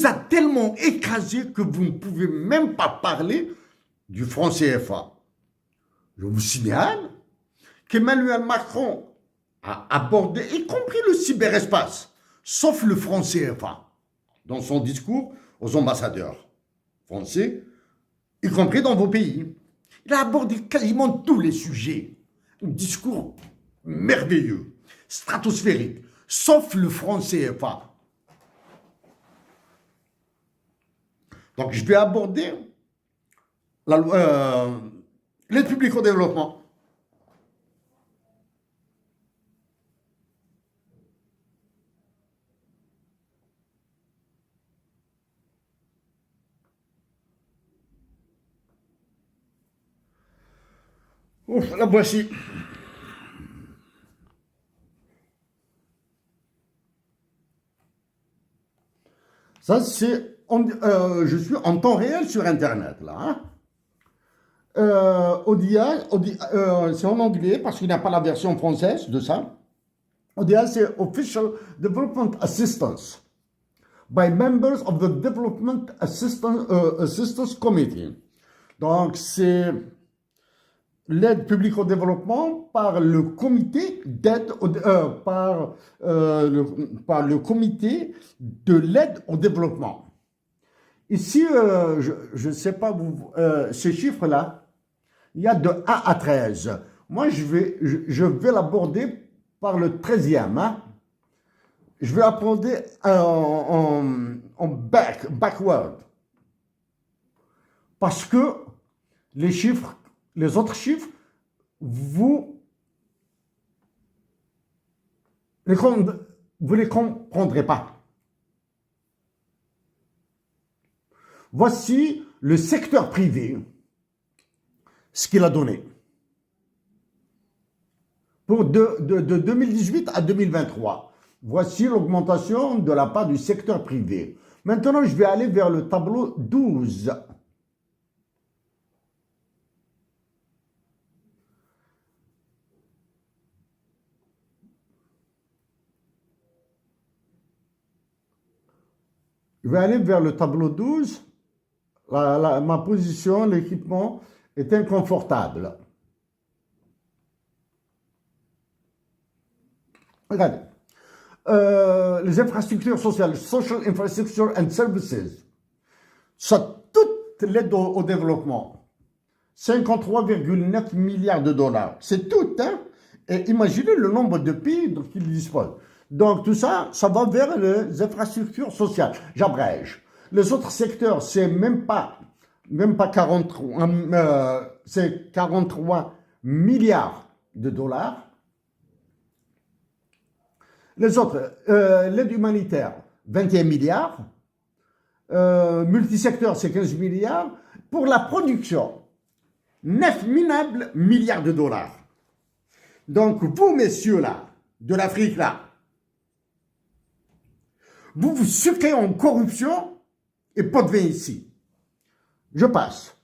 a tellement écrasé que vous ne pouvez même pas parler du franc CFA. Je vous signale qu'Emmanuel Macron a abordé, y compris le cyberespace, sauf le franc CFA, dans son discours aux ambassadeurs français, y compris dans vos pays. Il a abordé quasiment tous les sujets. Un discours merveilleux, stratosphérique, sauf le franc CFA. Donc, je vais aborder l'aide publique au développement. Ouf, la voici. Ça, c'est... je suis en temps réel sur Internet, là. Hein. C'est en anglais, parce qu'il n'y a pas la version française de ça. ODA, c'est Official Development Assistance by members of the Development Assistance Committee. Donc, c'est l'aide publique au développement par le comité d'aide par le comité de l'aide au développement. Ici, je ne sais pas, ces chiffres-là, il y a de 1 à 13. Moi, je vais l'aborder par le 13e. Hein. Je vais aborder en backward. Parce que les chiffres, les autres chiffres, vous les comprendrez pas. Voici le secteur privé, ce qu'il a donné. Pour de 2018 à 2023, voici l'augmentation de la part du secteur privé. Maintenant, je vais aller vers le tableau 12. Je vais aller vers le tableau 12. Ma position, l'équipement est inconfortable. Regardez. Les infrastructures sociales, social infrastructure and services, ça toute l'aide au développement. 53,9 milliards de dollars. C'est tout, hein? Et imaginez le nombre de pays dont ils disposent. Donc tout ça, ça va vers les infrastructures sociales. J'abrège. Les autres secteurs, c'est même pas 43, c'est 43 milliards de dollars. Les autres, l'aide humanitaire, 21 milliards. Multisecteur, c'est 15 milliards. Pour la production, 9 minables milliards de dollars. Donc, vous, messieurs, là, de l'Afrique, là, vous vous sucrez en corruption et pas de vin ici. Je passe.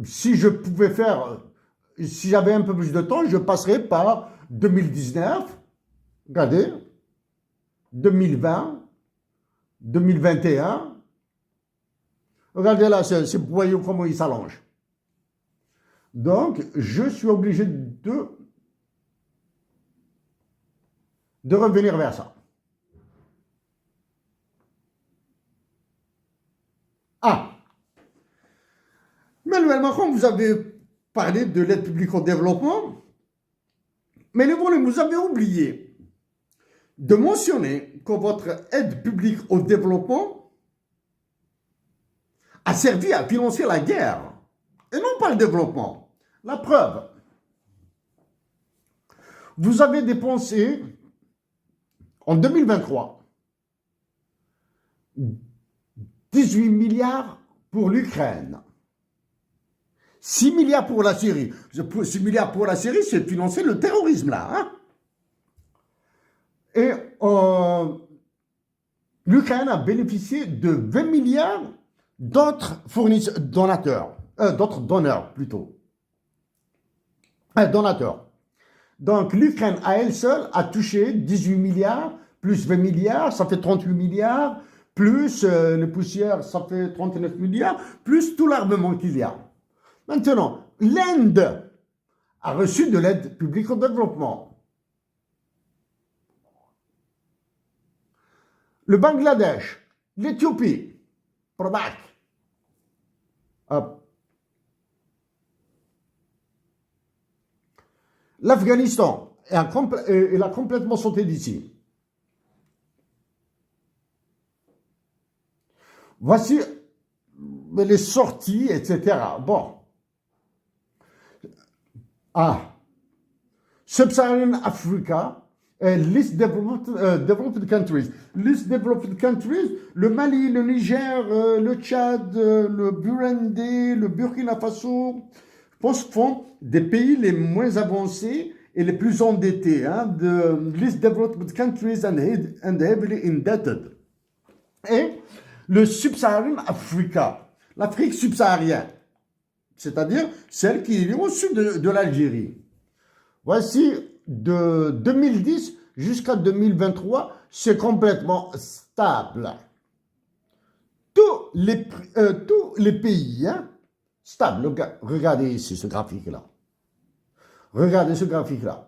Si je pouvais faire, si j'avais un peu plus de temps, je passerais par 2019, regardez, 2020, 2021. Regardez là, c'est voyez comment il s'allonge. Donc, je suis obligé de revenir vers ça. Ah, Emmanuel Macron, vous avez parlé de l'aide publique au développement, mais vous avez oublié de mentionner que votre aide publique au développement a servi à financer la guerre, et non pas le développement. La preuve, vous avez dépensé en 2023 18 milliards pour l'Ukraine, 6 milliards pour la Syrie. 6 milliards pour la Syrie, c'est financer le terrorisme là. Hein? Et l'Ukraine a bénéficié de 20 milliards d'autres d'autres donneurs plutôt. Donateurs. Donc l'Ukraine à elle seule a touché 18 milliards, plus 20 milliards, ça fait 38 milliards, plus les poussières, ça fait 39 milliards, plus tout l'armement qu'il y a. Maintenant, l'Inde a reçu de l'aide publique au développement. Le Bangladesh, l'Éthiopie, Product. L'Afghanistan, il a complètement sauté d'ici. Voici les sorties, etc. Bon. Sub-Saharan Africa, Least developed countries. Least developed countries, le Mali, le Niger, le Tchad, le Burundi, le Burkina Faso, je pense que font des pays les moins avancés et les plus endettés, hein, the least developed countries and heavily indebted. Et le Sub-Saharan Africa, l'Afrique subsaharienne, c'est-à-dire celle qui est au sud de l'Algérie. Voici de 2010 jusqu'à 2023, c'est complètement stable. Tous les pays, hein, stable. Regardez ici ce graphique-là. Regardez ce graphique-là.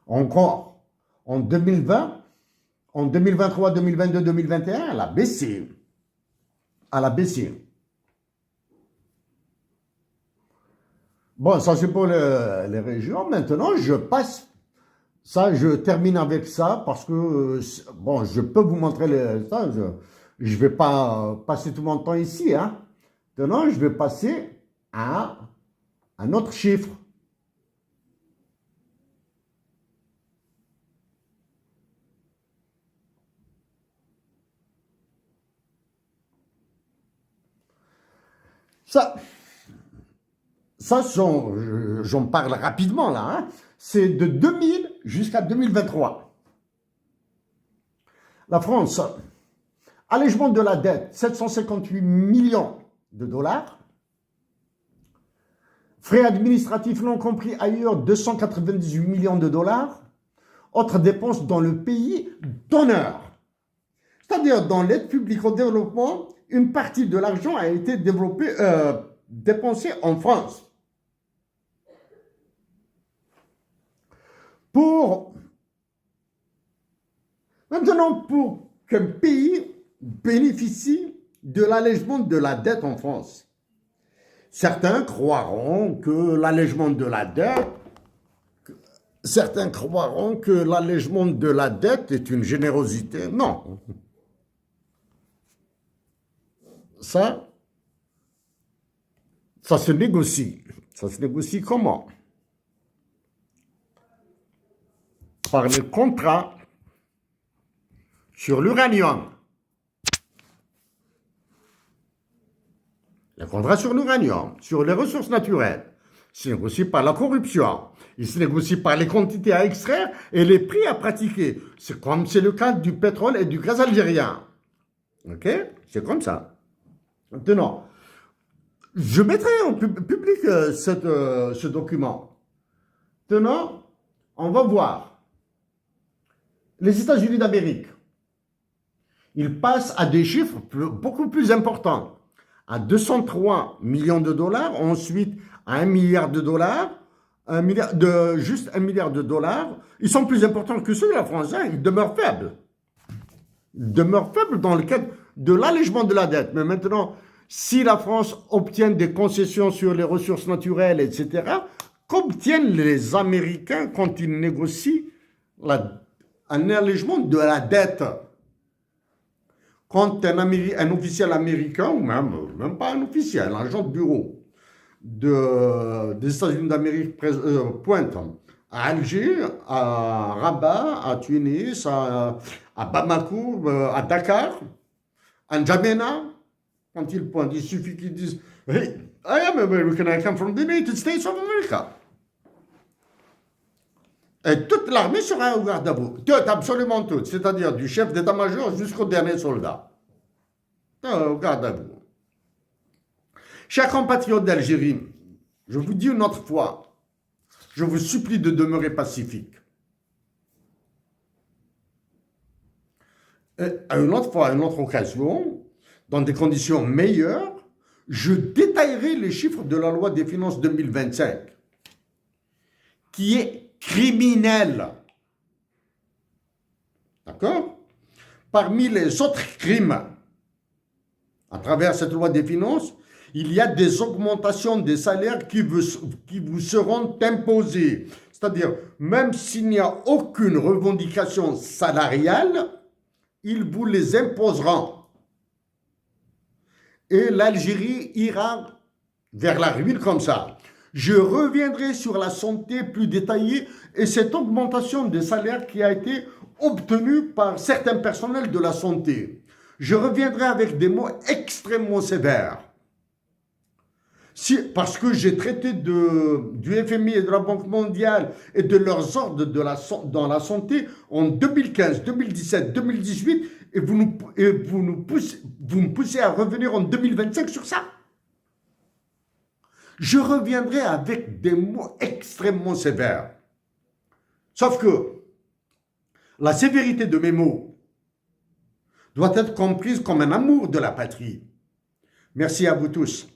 Encore, en 2020, en 2023, 2022, 2021, elle a baissé. Elle a baissé. Bon, ça c'est pour les régions. Maintenant, je passe. Ça, je termine avec ça parce que, bon, je peux vous montrer ça. Je ne vais pas passer tout mon temps ici. Hein. Maintenant, je vais passer à un autre chiffre. Ça, j'en parle rapidement là. Hein. C'est de 2000 jusqu'à 2023. La France, allègement de la dette, 758 millions de dollars. Frais administratifs non compris ailleurs, 298 millions de dollars. Autres dépenses dans le pays donneur. C'est-à-dire, dans l'aide publique au développement, une partie de l'argent a été dépensé en France. Maintenant, pour qu'un pays bénéficie de l'allègement de la dette en France, certains croiront que l'allègement de la dette est une générosité. Non. Ça se négocie. Ça se négocie comment? Par les contrats sur l'uranium. Les contrats sur l'uranium, sur les ressources naturelles. Il se négocie par la corruption. Il se négocie par les quantités à extraire et les prix à pratiquer. C'est comme c'est le cas du pétrole et du gaz algérien. Ok? C'est comme ça. Maintenant, je mettrai en public ce document. Maintenant, on va voir. Les États-Unis d'Amérique, ils passent à des chiffres beaucoup plus importants. À 203 millions de dollars, ensuite à 1 milliard de dollars, juste 1 milliard de dollars. Ils sont plus importants que ceux de la France, hein, ils demeurent faibles. Ils demeurent faibles dans le cadre de l'allègement de la dette. Mais maintenant, si la France obtient des concessions sur les ressources naturelles, etc., qu'obtiennent les Américains quand ils négocient un allègement de la dette? Quand un officiel américain, ou même pas un officiel, un agent de bureau des États-Unis d'Amérique pointe à Alger, à Rabat, à Tunis, à Bamako, à Dakar, à N'Djamena, quand ils pointent, il suffit qu'ils disent « Hey, I am American, I come from the United States of America ». Et toute l'armée sera au garde à vous. Toute, absolument toute. C'est-à-dire du chef d'état-major jusqu'au dernier soldat. Au garde à vous. Chers compatriotes d'Algérie, je vous dis une autre fois, je vous supplie de demeurer pacifique. Et à une autre fois, à une autre occasion, dans des conditions meilleures, je détaillerai les chiffres de la loi des finances 2025, qui est criminel. D'accord? Parmi les autres crimes, à travers cette loi des finances, il y a des augmentations des salaires qui vous seront imposées. C'est-à-dire, même s'il n'y a aucune revendication salariale, ils vous les imposeront. Et l'Algérie ira vers la ruine comme ça. Je reviendrai sur la santé plus détaillée et cette augmentation des salaires qui a été obtenue par certains personnels de la santé. Je reviendrai avec des mots extrêmement sévères. Parce que j'ai traité du FMI et de la Banque mondiale et de leurs ordres dans la santé en 2015, 2017, 2018 et vous me poussez à revenir en 2025 sur ça. Je reviendrai avec des mots extrêmement sévères. Sauf que la sévérité de mes mots doit être comprise comme un amour de la patrie. Merci à vous tous.